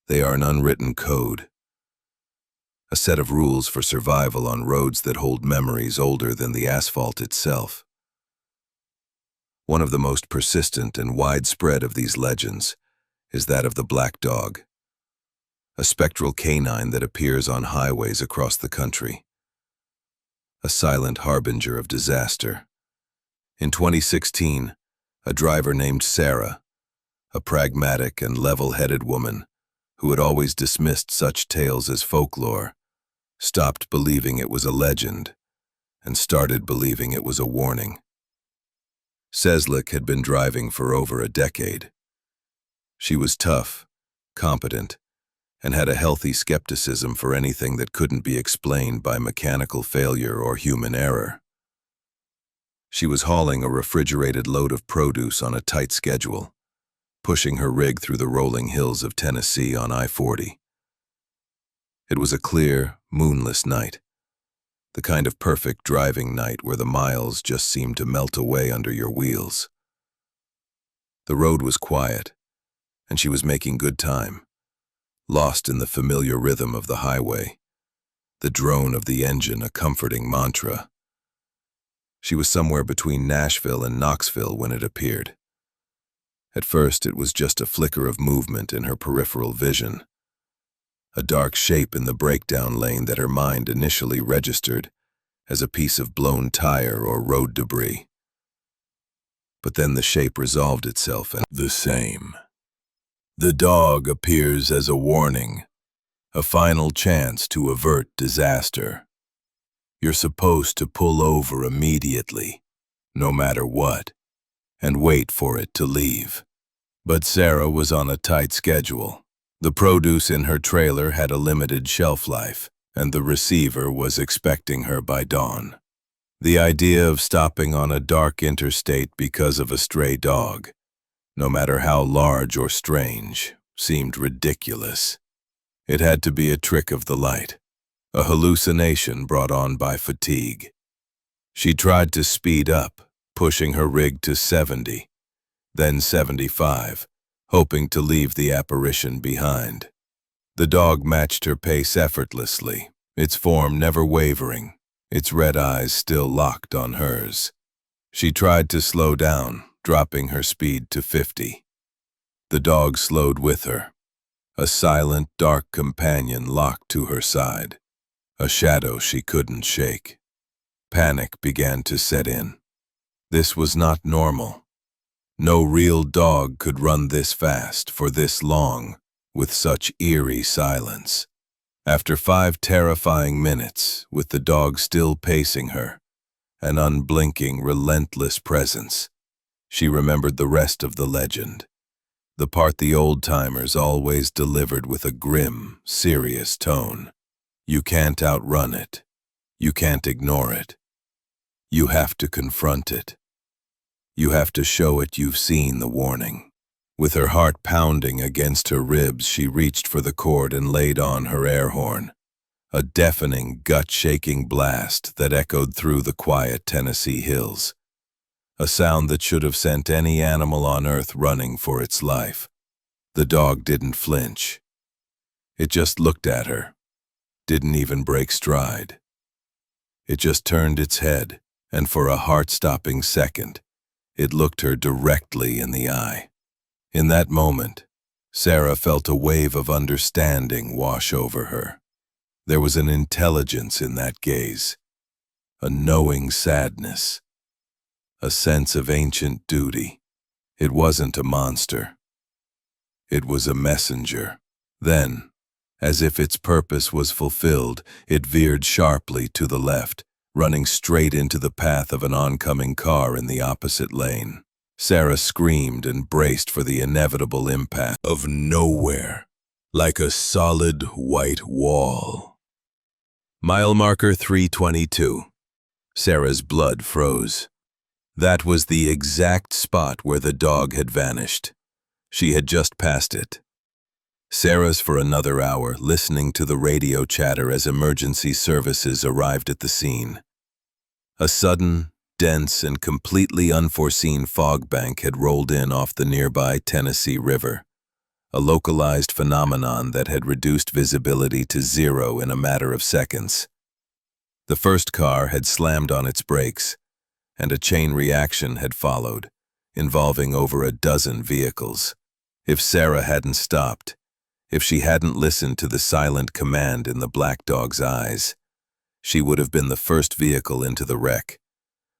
They are an unwritten code, a set of rules for survival on roads that hold memories older than the asphalt itself. One of the most persistent and widespread of these legends is that of the Black Dog, a spectral canine that appears on highways across the country. A silent harbinger of disaster. In 2016, a driver named Sarah, a pragmatic and level-headed woman who had always dismissed such tales as folklore, stopped believing it was a legend and started believing it was a warning. Seslick had been driving for over a decade. She was tough, competent, and had a healthy skepticism for anything that couldn't be explained by mechanical failure or human error. She was hauling a refrigerated load of produce on a tight schedule, pushing her rig through the rolling hills of Tennessee on I-40. It was a clear, moonless night, the kind of perfect driving night where the miles just seemed to melt away under your wheels. The road was quiet, and she was making good time, lost in the familiar rhythm of the highway, the drone of the engine a comforting mantra. She was somewhere between Nashville and Knoxville when it appeared. At first, it was just a flicker of movement in her peripheral vision, a dark shape in the breakdown lane that her mind initially registered as a piece of blown tire or road debris. But then the shape resolved itself and the same. The dog appears as a warning, a final chance to avert disaster. You're supposed to pull over immediately, no matter what, and wait for it to leave. But Sarah was on a tight schedule. The produce in her trailer had a limited shelf life, and the receiver was expecting her by dawn. The idea of stopping on a dark interstate because of a stray dog, no matter how large or strange, seemed ridiculous. It had to be a trick of the light, a hallucination brought on by fatigue. She tried to speed up, pushing her rig to 70, then 75, hoping to leave the apparition behind. The dog matched her pace effortlessly, its form never wavering, its red eyes still locked on hers. She tried to slow down, dropping her speed to 50. The dog slowed with her, a silent, dark companion locked to her side, a shadow she couldn't shake. Panic began to set in. This was not normal. No real dog could run this fast for this long, with such eerie silence. After 5 terrifying minutes, with the dog still pacing her, an unblinking, relentless presence, she remembered the rest of the legend, the part the old-timers always delivered with a grim, serious tone. You can't outrun it. You can't ignore it. You have to confront it. You have to show it you've seen the warning. With her heart pounding against her ribs, she reached for the cord and laid on her air horn, a deafening, gut-shaking blast that echoed through the quiet Tennessee hills, a sound that should have sent any animal on earth running for its life. The dog didn't flinch. It just looked at her, didn't even break stride. It just turned its head, and for a heart-stopping second, it looked her directly in the eye. In that moment, Sarah felt a wave of understanding wash over her. There was an intelligence in that gaze, a knowing sadness, a sense of ancient duty. It wasn't a monster. It was a messenger. Then, as if its purpose was fulfilled, it veered sharply to the left, running straight into the path of an oncoming car in the opposite lane. Sarah screamed and braced for the inevitable impact of nowhere, like a solid white wall. Mile marker 322. Sarah's blood froze. That was the exact spot where the dog had vanished. She had just passed it. Sarah's for another hour, listening to the radio chatter as emergency services arrived at the scene. A sudden, dense, and completely unforeseen fog bank had rolled in off the nearby Tennessee River, a localized phenomenon that had reduced visibility to 0 in a matter of seconds. The first car had slammed on its brakes, and a chain reaction had followed, involving over a dozen vehicles. If Sarah hadn't stopped, if she hadn't listened to the silent command in the black dog's eyes, she would have been the first vehicle into the wreck,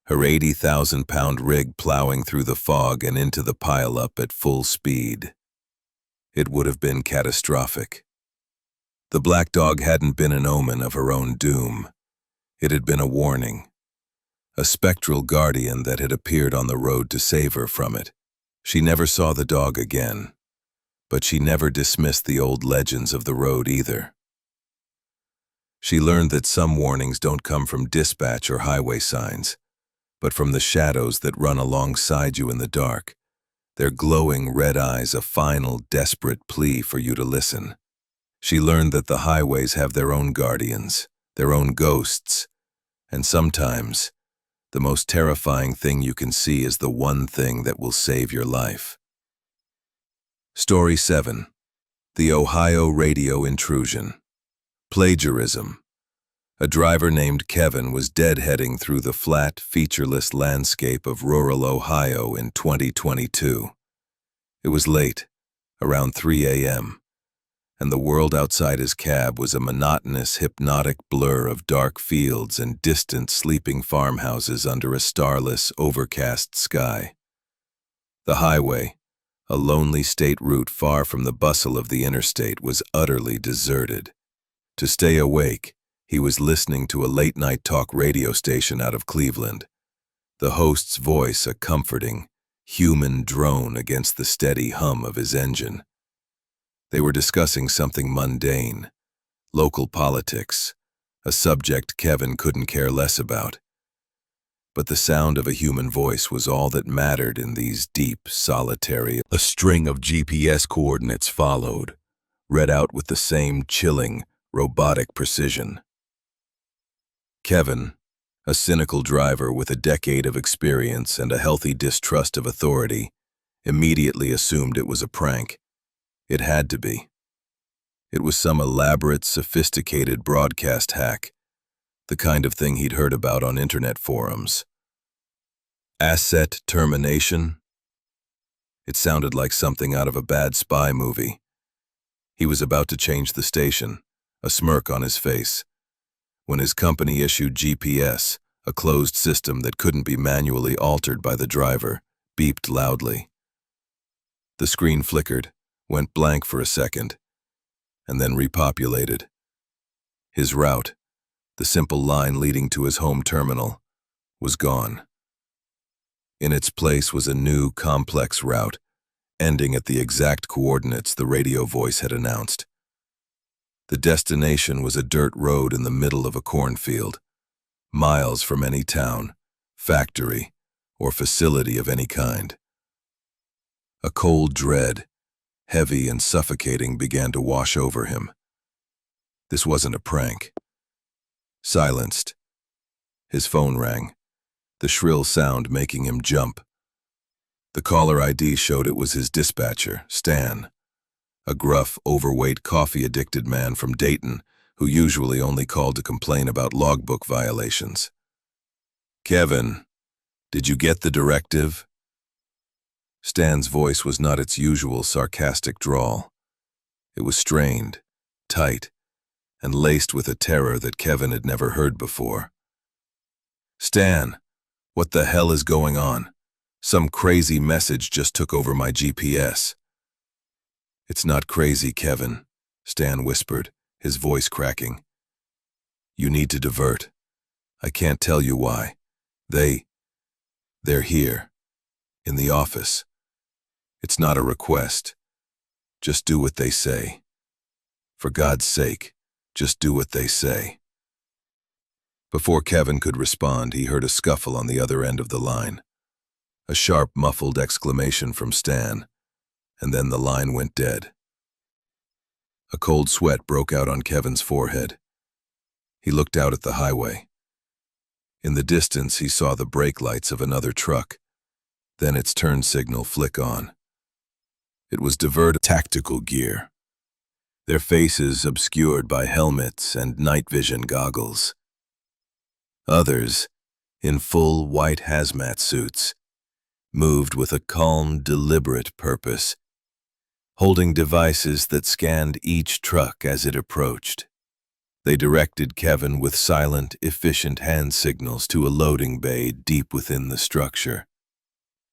her 80,000-pound rig plowing through the fog and into the pile-up at full speed. It would have been catastrophic. The black dog hadn't been an omen of her own doom. It had been a warning, a spectral guardian that had appeared on the road to save her from it. She never saw the dog again, but she never dismissed the old legends of the road either. She learned that some warnings don't come from dispatch or highway signs, but from the shadows that run alongside you in the dark, their glowing red eyes a final, desperate plea for you to listen. She learned that the highways have their own guardians, their own ghosts, and sometimes, the most terrifying thing you can see is the one thing that will save your life. Story 7. The Ohio Radio Intrusion. Plagiarism. A driver named Kevin was deadheading through the flat, featureless landscape of rural Ohio in 2022. It was late, around 3 a.m., and the world outside his cab was a monotonous, hypnotic blur of dark fields and distant, sleeping farmhouses under a starless, overcast sky. The highway, a lonely state route far from the bustle of the interstate, was utterly deserted. To stay awake, He was listening to a late-night talk radio station out of Cleveland. The host's voice a comforting, human drone against the steady hum of his engine. They were discussing something mundane, local politics, a subject Kevin couldn't care less about. But the sound of a human voice was all that mattered in these deep, solitary. A string of GPS coordinates followed, read out with the same chilling, robotic precision. Kevin, a cynical driver with a decade of experience and a healthy distrust of authority, immediately assumed it was a prank. It had to be. It was some elaborate, sophisticated broadcast hack, the kind of thing he'd heard about on internet forums. Asset termination? It sounded like something out of a bad spy movie. He was about to change the station, a smirk on his face, when his company issued GPS, a closed system that couldn't be manually altered by the driver, beeped loudly. The screen flickered, went blank for a second, and then repopulated. His route, the simple line leading to his home terminal, was gone. In its place was a new, complex route, ending at the exact coordinates the radio voice had announced. The destination was a dirt road in the middle of a cornfield, miles from any town, factory, or facility of any kind. A cold dread, heavy and suffocating, began to wash over him. This wasn't a prank. Silenced. His phone rang, the shrill sound making him jump. The caller ID showed it was his dispatcher, Stan, a gruff, overweight, coffee-addicted man from Dayton who usually only called to complain about logbook violations. "Kevin, did you get the directive?" Stan's voice was not its usual sarcastic drawl. It was strained, tight, and laced with a terror that Kevin had never heard before. "Stan, what the hell is going on? Some crazy message just took over my GPS." "It's not crazy, Kevin," Stan whispered, his voice cracking. "You need to divert. I can't tell you why. They're here, in the office. It's not a request. Just do what they say. For God's sake, just do what they say." Before Kevin could respond, he heard a scuffle on the other end of the line. A sharp, muffled exclamation from Stan, and then the line went dead. A cold sweat broke out on Kevin's forehead. He looked out at the highway. In the distance, he saw the brake lights of another truck, then its turn signal flick on. It was diverted tactical gear, their faces obscured by helmets and night vision goggles. Others, in full white hazmat suits, moved with a calm, deliberate purpose, holding devices that scanned each truck as it approached. They directed Kevin with silent, efficient hand signals to a loading bay deep within the structure.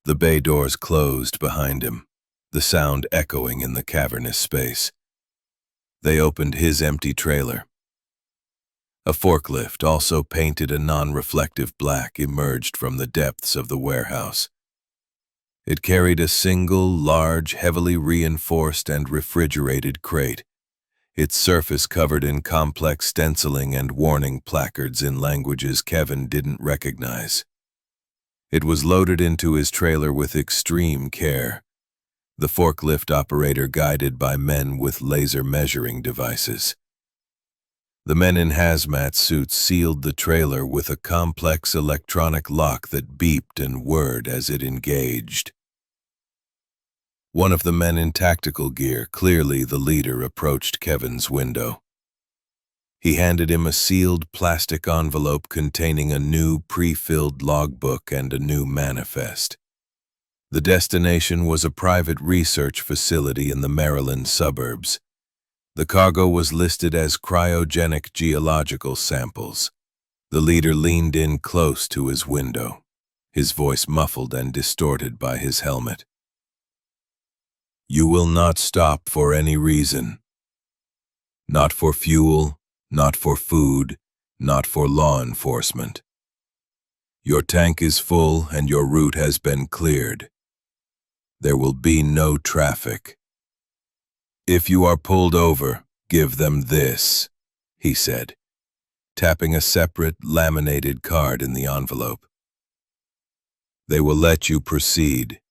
The bay doors closed behind him, the sound echoing in the cavernous space. They opened his empty trailer. A forklift, also painted a non-reflective black, emerged from the depths of the warehouse. It carried a single, large, heavily reinforced and refrigerated crate, its surface covered in complex stenciling and warning placards in languages Kevin didn't recognize. It was loaded into his trailer with extreme care, the forklift operator guided by men with laser measuring devices. The men in hazmat suits sealed the trailer with a complex electronic lock that beeped and whirred as it engaged. One of the men in tactical gear, clearly the leader, approached Kevin's window. He handed him a sealed plastic envelope containing a new pre-filled logbook and a new manifest. The destination was a private research facility in the Maryland suburbs. The cargo was listed as cryogenic geological samples. The leader leaned in close to his window, his voice muffled and distorted by his helmet. "You will not stop for any reason. Not for fuel, not for food, not for law enforcement. Your tank is full and your route has been cleared. There will be no traffic. If you are pulled over, give them this, he said, tapping a separate, laminated card in the envelope. They will let you proceed.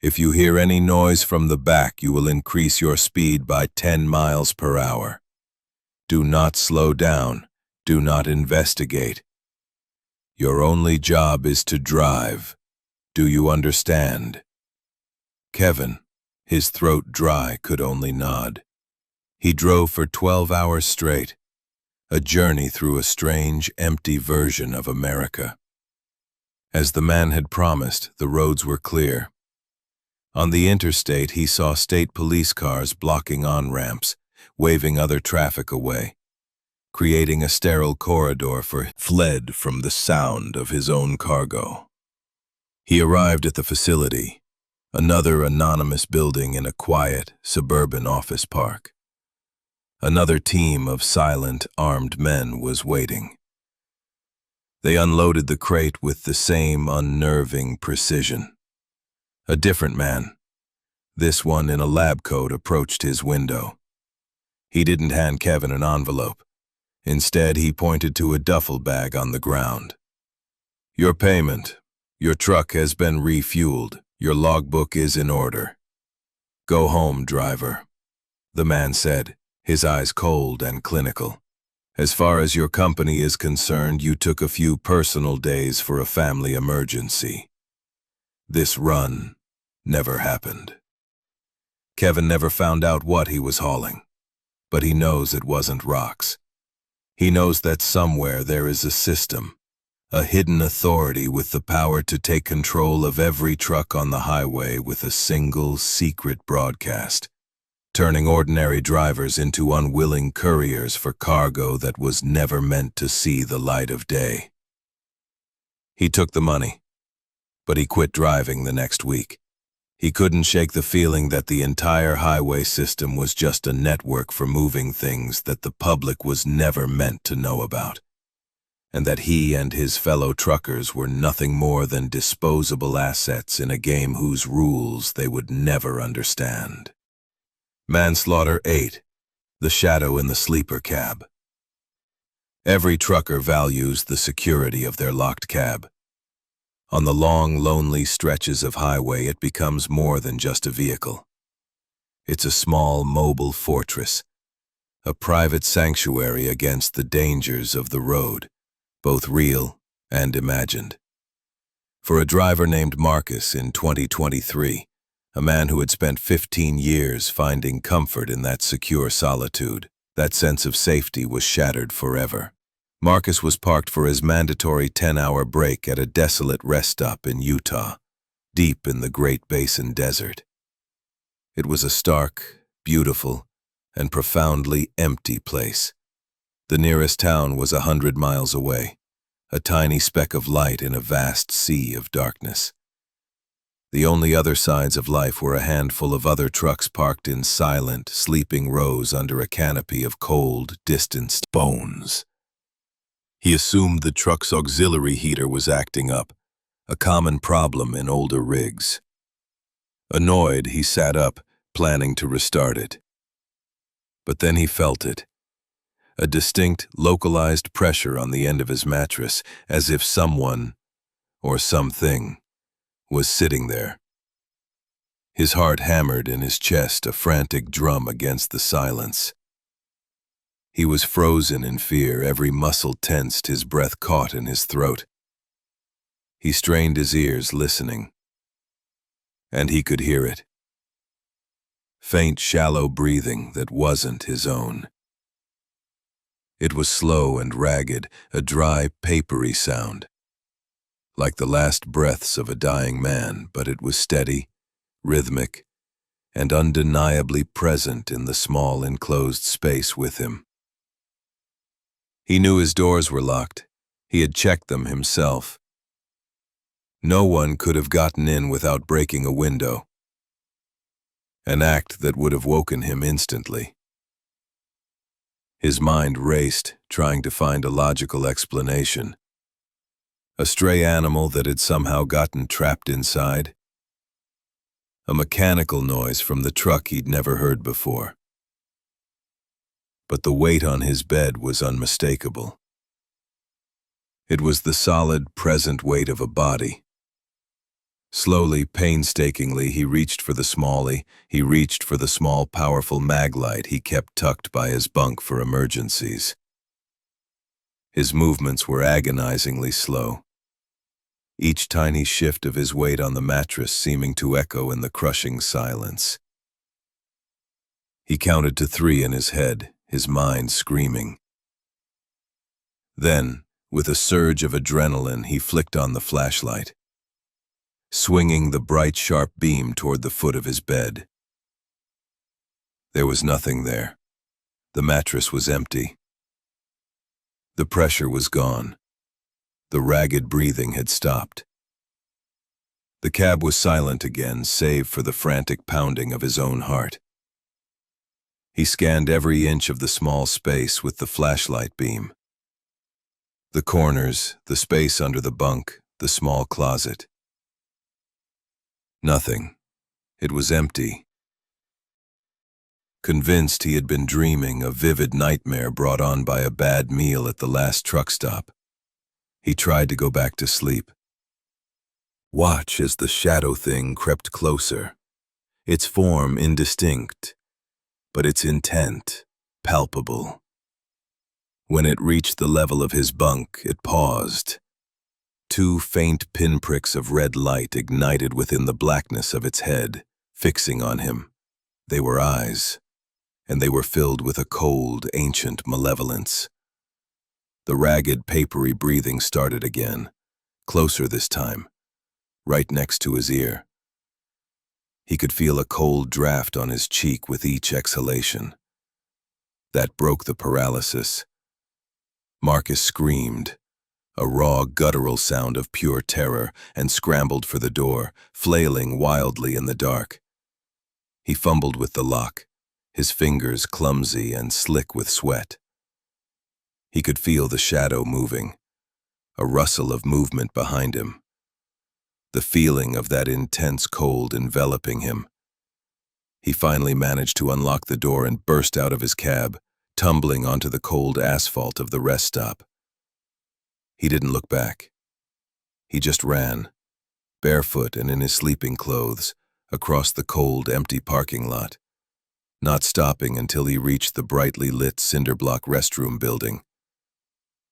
If you hear any noise from the back, you will increase your speed by 10 miles per hour. Do not slow down. Do not investigate. Your only job is to drive. Do you understand? Kevin, his throat dry, could only nod. He drove for 12 hours straight, a journey through a strange, empty version of America. As the man had promised, the roads were clear. On the interstate, he saw state police cars blocking on-ramps, waving other traffic away, creating a sterile corridor for fled from the sound of his own cargo. He arrived at the facility, another anonymous building in a quiet, suburban office park. Another team of silent, armed men was waiting. They unloaded the crate with the same unnerving precision. A different man, this one in a lab coat, approached his window. He didn't hand Kevin an envelope. Instead, he pointed to a duffel bag on the ground. Your payment. Your truck has been refueled. Your logbook is in order. Go home, driver, the man said, his eyes cold and clinical. As far as your company is concerned, you took a few personal days for a family emergency. This run never happened. Kevin never found out what he was hauling, but he knows it wasn't rocks. He knows that somewhere there is a system, a hidden authority with the power to take control of every truck on the highway with a single secret broadcast, turning ordinary drivers into unwilling couriers for cargo that was never meant to see the light of day. He took the money, but he quit driving the next week. He couldn't shake the feeling that the entire highway system was just a network for moving things that the public was never meant to know about, and that he and his fellow truckers were nothing more than disposable assets in a game whose rules they would never understand. Manslaughter 8, the shadow in the sleeper cab. Every trucker values the security of their locked cab. On the long, lonely stretches of highway, it becomes more than just a vehicle. It's a small, mobile fortress, a private sanctuary against the dangers of the road, both real and imagined. For a driver named Marcus in 2023, a man who had spent 15 years finding comfort in that secure solitude, that sense of safety was shattered forever. Marcus was parked for his mandatory 10-hour break at a desolate rest stop in Utah, deep in the Great Basin Desert. It was a stark, beautiful, and profoundly empty place. The nearest town was 100 miles away, a tiny speck of light in a vast sea of darkness. The only other signs of life were a handful of other trucks parked in silent, sleeping rows under a canopy of cold, distanced bones. He assumed the truck's auxiliary heater was acting up, a common problem in older rigs. Annoyed, he sat up, planning to restart it. But then he felt it. A distinct, localized pressure on the end of his mattress, as if someone, or something, was sitting there. His heart hammered in his chest, a frantic drum against the silence. He was frozen in fear, every muscle tensed, his breath caught in his throat. He strained his ears, listening. And he could hear it. Faint, shallow breathing that wasn't his own. It was slow and ragged, a dry, papery sound, like the last breaths of a dying man, but it was steady, rhythmic, and undeniably present in the small enclosed space with him. He knew his doors were locked. He had checked them himself. No one could have gotten in without breaking a window, an act that would have woken him instantly. His mind raced, trying to find a logical explanation. A stray animal that had somehow gotten trapped inside? A mechanical noise from the truck he'd never heard before. But the weight on his bed was unmistakable. It was the solid, present weight of a body. Slowly, painstakingly, he reached for the small, powerful mag light he kept tucked by his bunk for emergencies. His movements were agonizingly slow, each tiny shift of his weight on the mattress seeming to echo in the crushing silence. He counted to 3 in his head, his mind screaming. Then, with a surge of adrenaline, he flicked on the flashlight, swinging the bright, sharp beam toward the foot of his bed. There was nothing there. The mattress was empty. The pressure was gone. The ragged breathing had stopped. The cab was silent again, save for the frantic pounding of his own heart. He scanned every inch of the small space with the flashlight beam. The corners, the space under the bunk, the small closet. Nothing. It was empty. Convinced he had been dreaming a vivid nightmare brought on by a bad meal at the last truck stop, he tried to go back to sleep. Watch as the shadow thing crept closer, its form indistinct, but its intent palpable. When it reached the level of his bunk, it paused. 2 faint pinpricks of red light ignited within the blackness of its head, fixing on him. They were eyes, and they were filled with a cold, ancient malevolence. The ragged, papery breathing started again, closer this time, right next to his ear. He could feel a cold draft on his cheek with each exhalation. That broke the paralysis. Marcus screamed, a raw, guttural sound of pure terror, and scrambled for the door, flailing wildly in the dark. He fumbled with the lock, his fingers clumsy and slick with sweat. He could feel the shadow moving, a rustle of movement behind him, the feeling of that intense cold enveloping him. He finally managed to unlock the door and burst out of his cab, tumbling onto the cold asphalt of the rest stop. He didn't look back. He just ran, barefoot and in his sleeping clothes, across the cold, empty parking lot, not stopping until he reached the brightly lit cinder-block restroom building.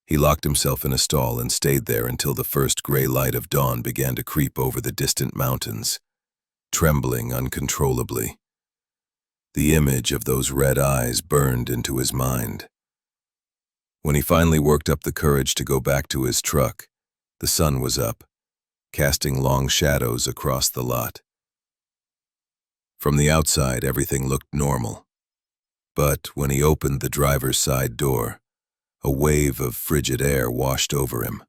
He locked himself in a stall and stayed there until the first gray light of dawn began to creep over the distant mountains, trembling uncontrollably. The image of those red eyes burned into his mind. When he finally worked up the courage to go back to his truck, the sun was up, casting long shadows across the lot. From the outside, everything looked normal. But when he opened the driver's side door, a wave of frigid air washed over him.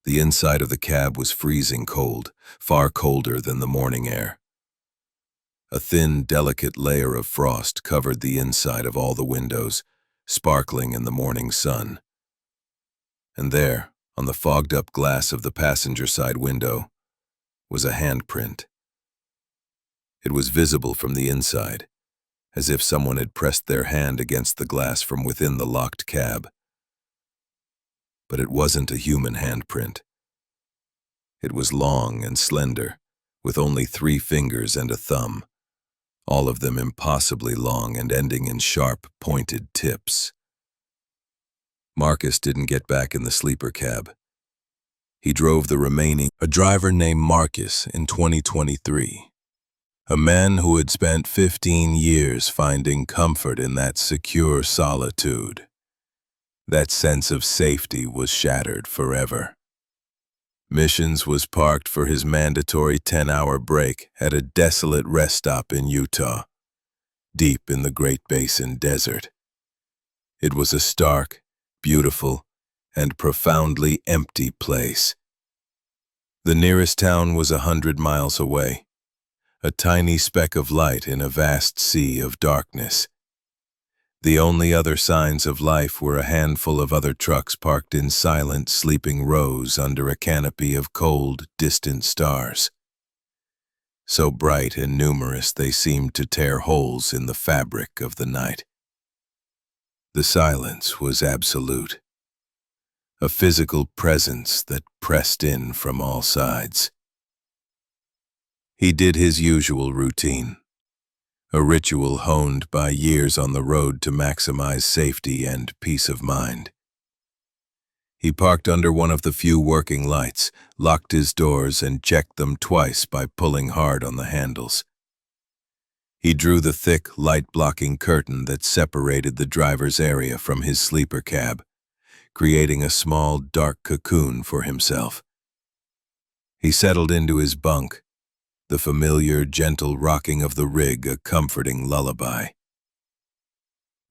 The inside of the cab was freezing cold, far colder than the morning air. A thin, delicate layer of frost covered the inside of all the windows, sparkling in the morning sun. And there, on the fogged-up glass of the passenger side window, was a handprint. It was visible from the inside, as if someone had pressed their hand against the glass from within the locked cab. But it wasn't a human handprint. It was long and slender, with only 3 fingers and a thumb, all of them impossibly long and ending in sharp, pointed tips. Marcus didn't get back in the sleeper cab. He drove the remaining, a driver named Marcus in 2023. A man who had spent 15 years finding comfort in that secure solitude. That sense of safety was shattered forever. Missions was parked for his mandatory 10-hour break at a desolate rest stop in Utah, deep in the Great Basin Desert. It was a stark, beautiful, and profoundly empty place. The nearest town was 100 miles away, a tiny speck of light in a vast sea of darkness. The only other signs of life were a handful of other trucks parked in silent, sleeping rows under a canopy of cold, distant stars. So bright and numerous they seemed to tear holes in the fabric of the night. The silence was absolute, a physical presence that pressed in from all sides. He did his usual routine, a ritual honed by years on the road to maximize safety and peace of mind. He parked under one of the few working lights, locked his doors, and checked them twice by pulling hard on the handles. He drew the thick, light-blocking curtain that separated the driver's area from his sleeper cab, creating a small, dark cocoon for himself. He settled into his bunk, the familiar, gentle rocking of the rig a comforting lullaby.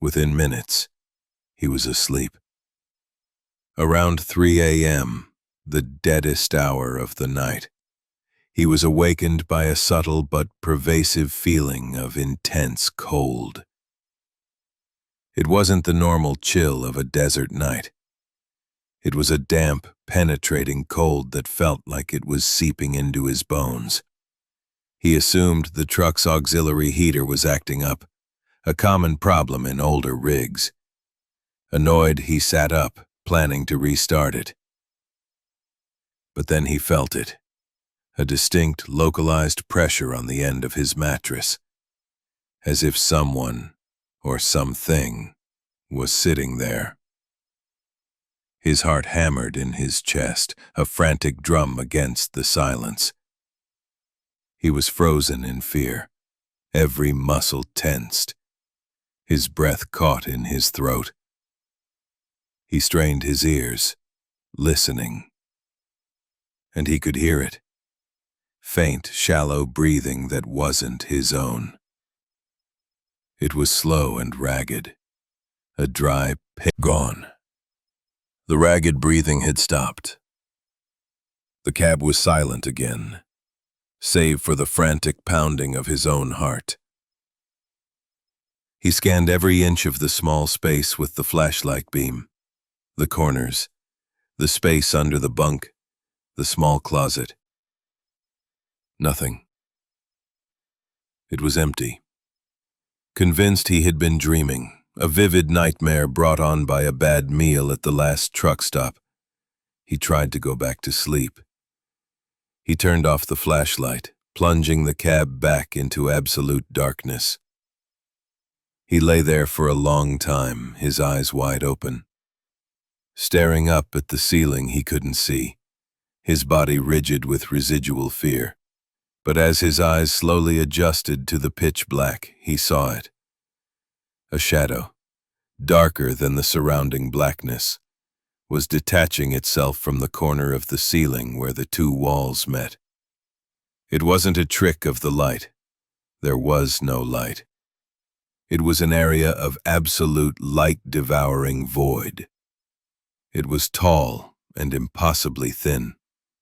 Within minutes, he was asleep. Around 3 a.m., the deadest hour of the night, he was awakened by a subtle but pervasive feeling of intense cold. It wasn't the normal chill of a desert night. It was a damp, penetrating cold that felt like it was seeping into his bones. He assumed the truck's auxiliary heater was acting up, a common problem in older rigs. Annoyed, he sat up, planning to restart it. But then he felt it, a distinct, localized pressure on the end of his mattress, as if someone or something was sitting there. His heart hammered in his chest, a frantic drum against the silence. He was frozen in fear, every muscle tensed, his breath caught in his throat. He strained his ears, listening, and he could hear it. Faint, shallow breathing that wasn't his own. It was slow and ragged, a dry gone. The ragged breathing had stopped. The cab was silent again, save for the frantic pounding of his own heart. He scanned every inch of the small space with the flashlight beam, the corners, the space under the bunk, the small closet. Nothing. It was empty. Convinced he had been dreaming, a vivid nightmare brought on by a bad meal at the last truck stop, he tried to go back to sleep. He turned off the flashlight, plunging the cab back into absolute darkness. He lay there for a long time, his eyes wide open. Staring up at the ceiling he couldn't see, his body rigid with residual fear. But as his eyes slowly adjusted to the pitch black, he saw it. A shadow, darker than the surrounding blackness, was detaching itself from the corner of the ceiling where the two walls met. It wasn't a trick of the light. There was no light. It was an area of absolute light-devouring void. It was tall and impossibly thin,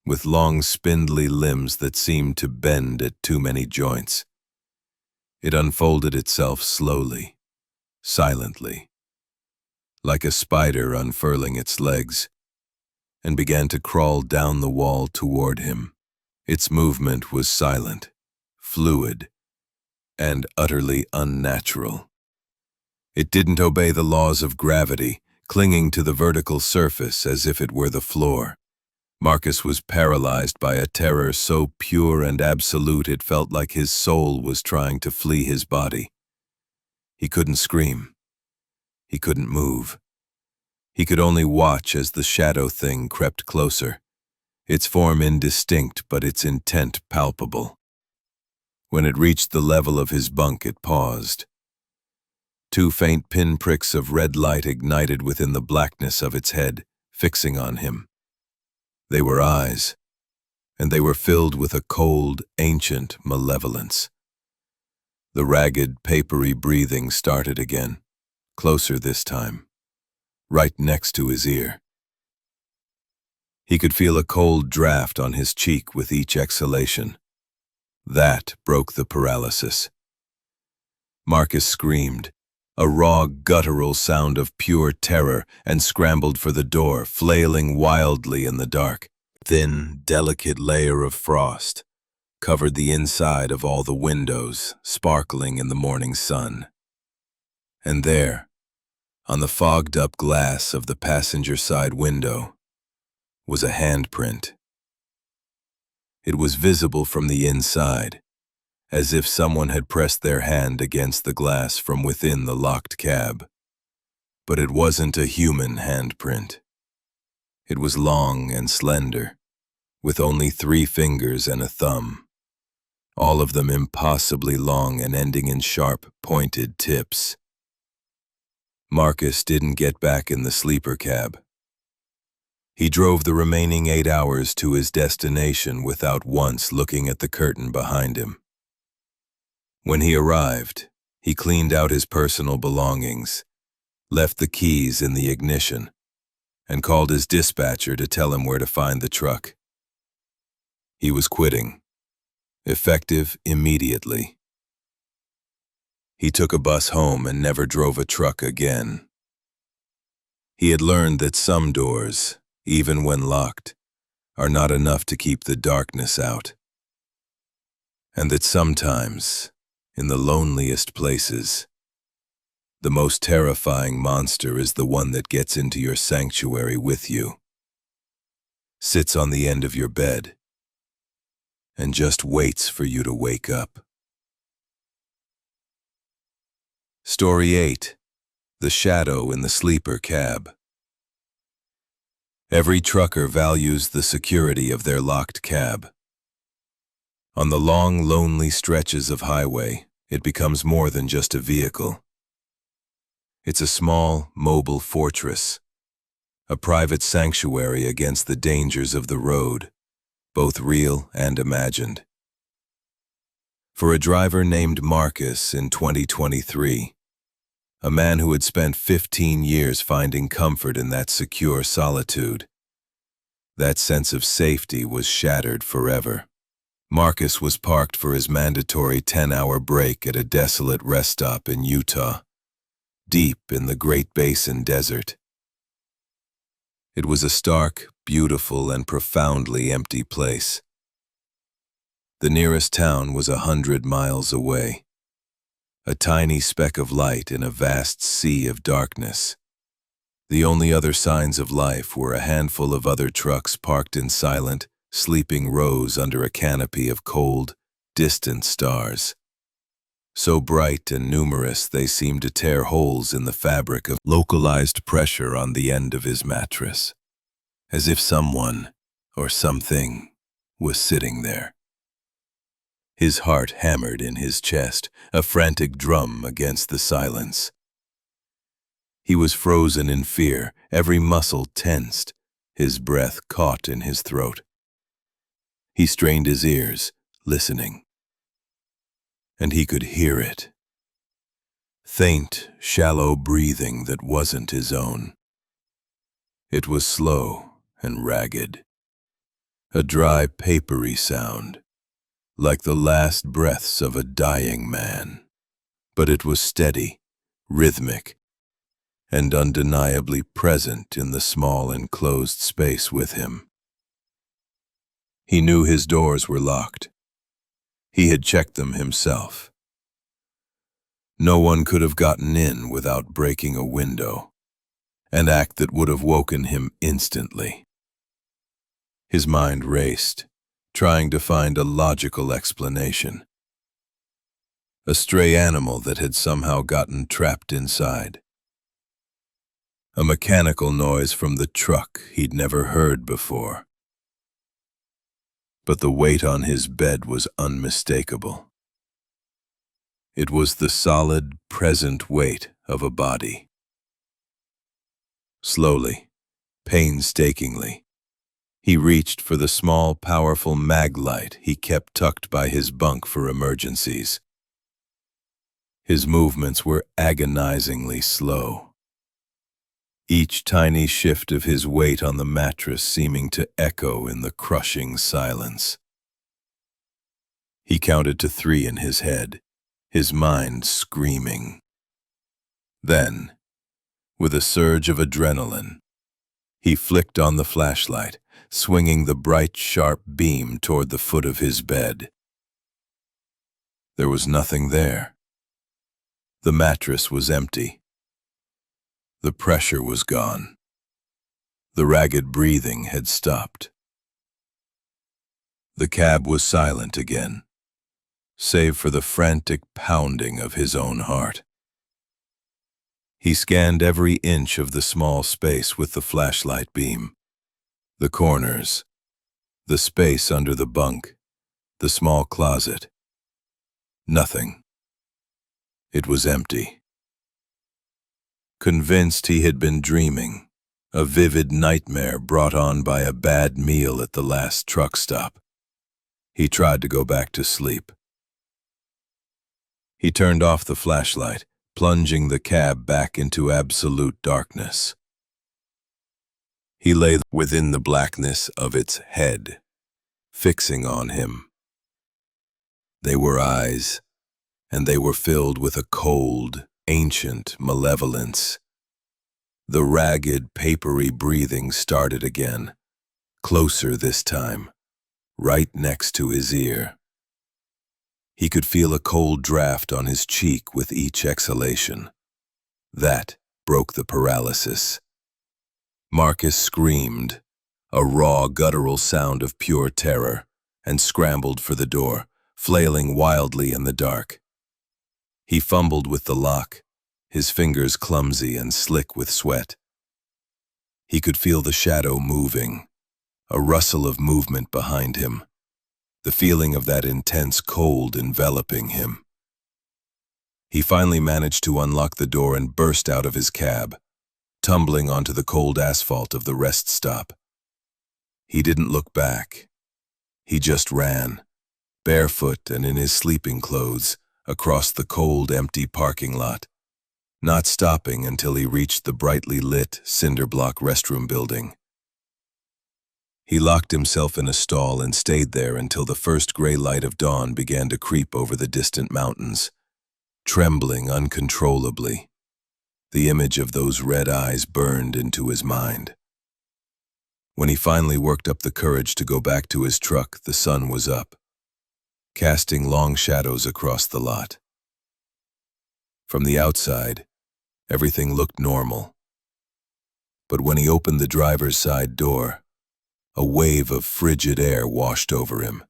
with long spindly limbs that seemed to bend at too many joints. It unfolded itself slowly, silently, like a spider unfurling its legs, and began to crawl down the wall toward him. Its movement was silent, fluid, and utterly unnatural. It didn't obey the laws of gravity, clinging to the vertical surface as if it were the floor. Marcus was paralyzed by a terror so pure and absolute it felt like his soul was trying to flee his body. He couldn't scream. He couldn't move. He could only watch as the shadow thing crept closer, its form indistinct but its intent palpable. When it reached the level of his bunk, it paused. Two faint pinpricks of red light ignited within the blackness of its head, fixing on him. They were eyes, and they were filled with a cold, ancient malevolence. The ragged, papery breathing started again, closer this time, right next to his ear. He could feel a cold draft on his cheek with each exhalation. That broke the paralysis. Marcus screamed, a raw, guttural sound of pure terror, and scrambled for the door, flailing wildly in the dark. Thin, delicate layer of frost covered the inside of all the windows, sparkling in the morning sun. And there, on the fogged-up glass of the passenger side window, was a handprint. It was visible from the inside, as if someone had pressed their hand against the glass from within the locked cab. But it wasn't a human handprint. It was long and slender, with only 3 fingers and a thumb, all of them impossibly long and ending in sharp, pointed tips. Marcus didn't get back in the sleeper cab. He drove the remaining 8 hours to his destination without once looking at the curtain behind him. When he arrived, he cleaned out his personal belongings, left the keys in the ignition, and called his dispatcher to tell him where to find the truck. He was quitting, effective immediately. He took a bus home and never drove a truck again. He had learned that some doors, even when locked, are not enough to keep the darkness out, and that sometimes, in the loneliest places, the most terrifying monster is the one that gets into your sanctuary with you, sits on the end of your bed, and just waits for you to wake up. Story 8. The Shadow in the Sleeper Cab. Every trucker values the security of their locked cab. On the long, lonely stretches of highway, it becomes more than just a vehicle. It's a small, mobile fortress, a private sanctuary against the dangers of the road, both real and imagined. For a driver named Marcus in 2023, a man who had spent 15 years finding comfort in that secure solitude, that sense of safety was shattered forever. Marcus was parked for his mandatory 10-hour break at a desolate rest stop in Utah, deep in the Great Basin desert. It was a stark, beautiful, and profoundly empty place. The nearest town was 100 miles away, a tiny speck of light in a vast sea of darkness. The only other signs of life were a handful of other trucks parked in silent, sleeping rows under a canopy of cold, distant stars. So bright and numerous they seemed to tear holes in the fabric of localized pressure on the end of his mattress, as if someone or something was sitting there. His heart hammered in his chest, a frantic drum against the silence. He was frozen in fear, every muscle tensed, his breath caught in his throat. He strained his ears, listening, and he could hear it. Faint, shallow breathing that wasn't his own. It was slow and ragged, a dry, papery sound, like the last breaths of a dying man. But it was steady, rhythmic, and undeniably present in the small enclosed space with him. He knew his doors were locked. He had checked them himself. No one could have gotten in without breaking a window, an act that would have woken him instantly. His mind raced, trying to find a logical explanation. A stray animal that had somehow gotten trapped inside. A mechanical noise from the truck he'd never heard before. But the weight on his bed was unmistakable. It was the solid, present weight of a body. Slowly, painstakingly, he reached for the small, powerful mag light he kept tucked by his bunk for emergencies. His movements were agonizingly slow, each tiny shift of his weight on the mattress seeming to echo in the crushing silence. He counted to 3 in his head, his mind screaming. Then, with a surge of adrenaline, he flicked on the flashlight, swinging the bright, sharp beam toward the foot of his bed. There was nothing there. The mattress was empty. The pressure was gone. The ragged breathing had stopped. The cab was silent again, save for the frantic pounding of his own heart. He scanned every inch of the small space with the flashlight beam. The corners, the space under the bunk, the small closet. Nothing. It was empty. Convinced he had been dreaming, a vivid nightmare brought on by a bad meal at the last truck stop, he tried to go back to sleep. He turned off the flashlight, plunging the cab back into absolute darkness. He lay within the blackness of its head, fixing on him. They were eyes, and they were filled with a cold, ancient malevolence. The ragged, papery breathing started again, closer this time, right next to his ear. He could feel a cold draft on his cheek with each exhalation. That broke the paralysis. Marcus screamed, a raw, guttural sound of pure terror, and scrambled for the door, flailing wildly in the dark. He fumbled with the lock, his fingers clumsy and slick with sweat. He could feel the shadow moving, a rustle of movement behind him, the feeling of that intense cold enveloping him. He finally managed to unlock the door and burst out of his cab, tumbling onto the cold asphalt of the rest stop. He didn't look back. He just ran, barefoot and in his sleeping clothes, across the cold, empty parking lot, not stopping until he reached the brightly lit, cinder-block restroom building. He locked himself in a stall and stayed there until the first gray light of dawn began to creep over the distant mountains, trembling uncontrollably. The image of those red eyes burned into his mind. When he finally worked up the courage to go back to his truck, the sun was up, casting long shadows across the lot. From the outside, everything looked normal. But when he opened the driver's side door, a wave of frigid air washed over him.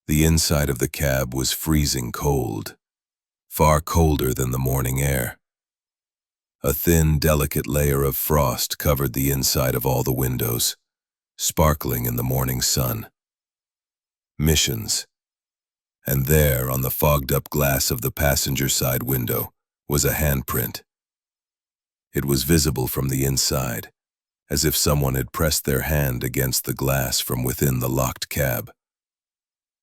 The inside of the cab was freezing cold, far colder than the morning air. A thin, delicate layer of frost covered the inside of all the windows, sparkling in the morning sun. Missions. And there, on the fogged-up glass of the passenger side window, was a handprint. It was visible from the inside, as if someone had pressed their hand against the glass from within the locked cab.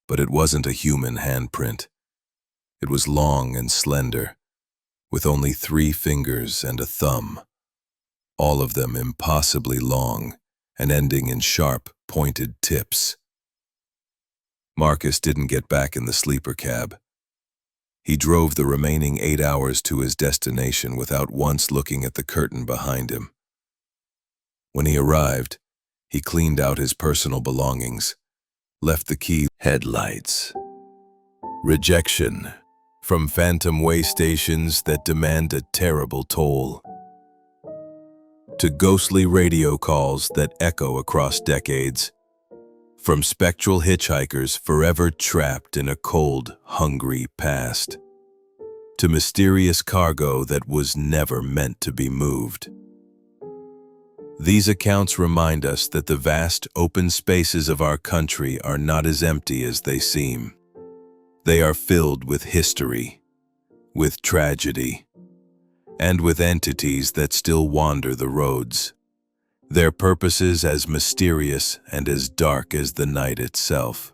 But it wasn't a human handprint. It was long and slender, with only 3 fingers and a thumb, all of them impossibly long and ending in sharp, pointed tips. Marcus didn't get back in the sleeper cab. He drove the remaining 8 hours to his destination without once looking at the curtain behind him. When he arrived, he cleaned out his personal belongings, left the key. Headlights. Rejection from phantom way stations that demand a terrible toll, to ghostly radio calls that echo across decades, from spectral hitchhikers forever trapped in a cold, hungry past, to mysterious cargo that was never meant to be moved. These accounts remind us that the vast, open spaces of our country are not as empty as they seem. They are filled with history, with tragedy, and with entities that still wander the roads, their purposes as mysterious and as dark as the night itself.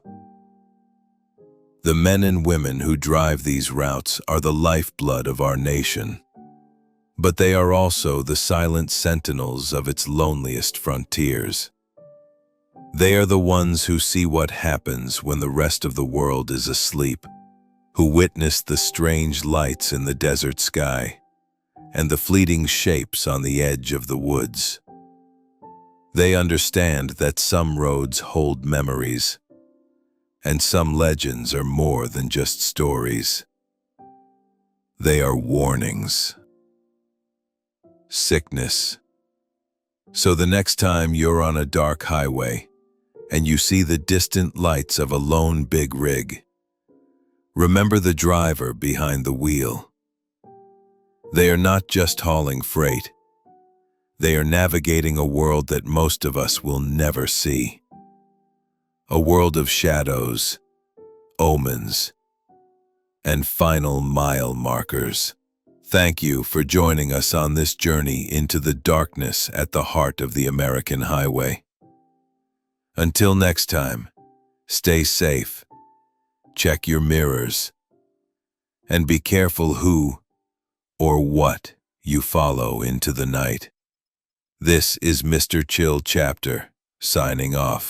The men and women who drive these routes are the lifeblood of our nation, but they are also the silent sentinels of its loneliest frontiers. They are the ones who see what happens when the rest of the world is asleep, who witness the strange lights in the desert sky, and the fleeting shapes on the edge of the woods. They understand that some roads hold memories, and some legends are more than just stories. They are warnings. Sickness. So the next time you're on a dark highway and you see the distant lights of a lone big rig, remember the driver behind the wheel. They are not just hauling freight. They are navigating a world that most of us will never see. A world of shadows, omens, and final mile markers. Thank you for joining us on this journey into the darkness at the heart of the American highway. Until next time, stay safe, check your mirrors, and be careful who or what you follow into the night. This is Mr. Chill Chapter, signing off.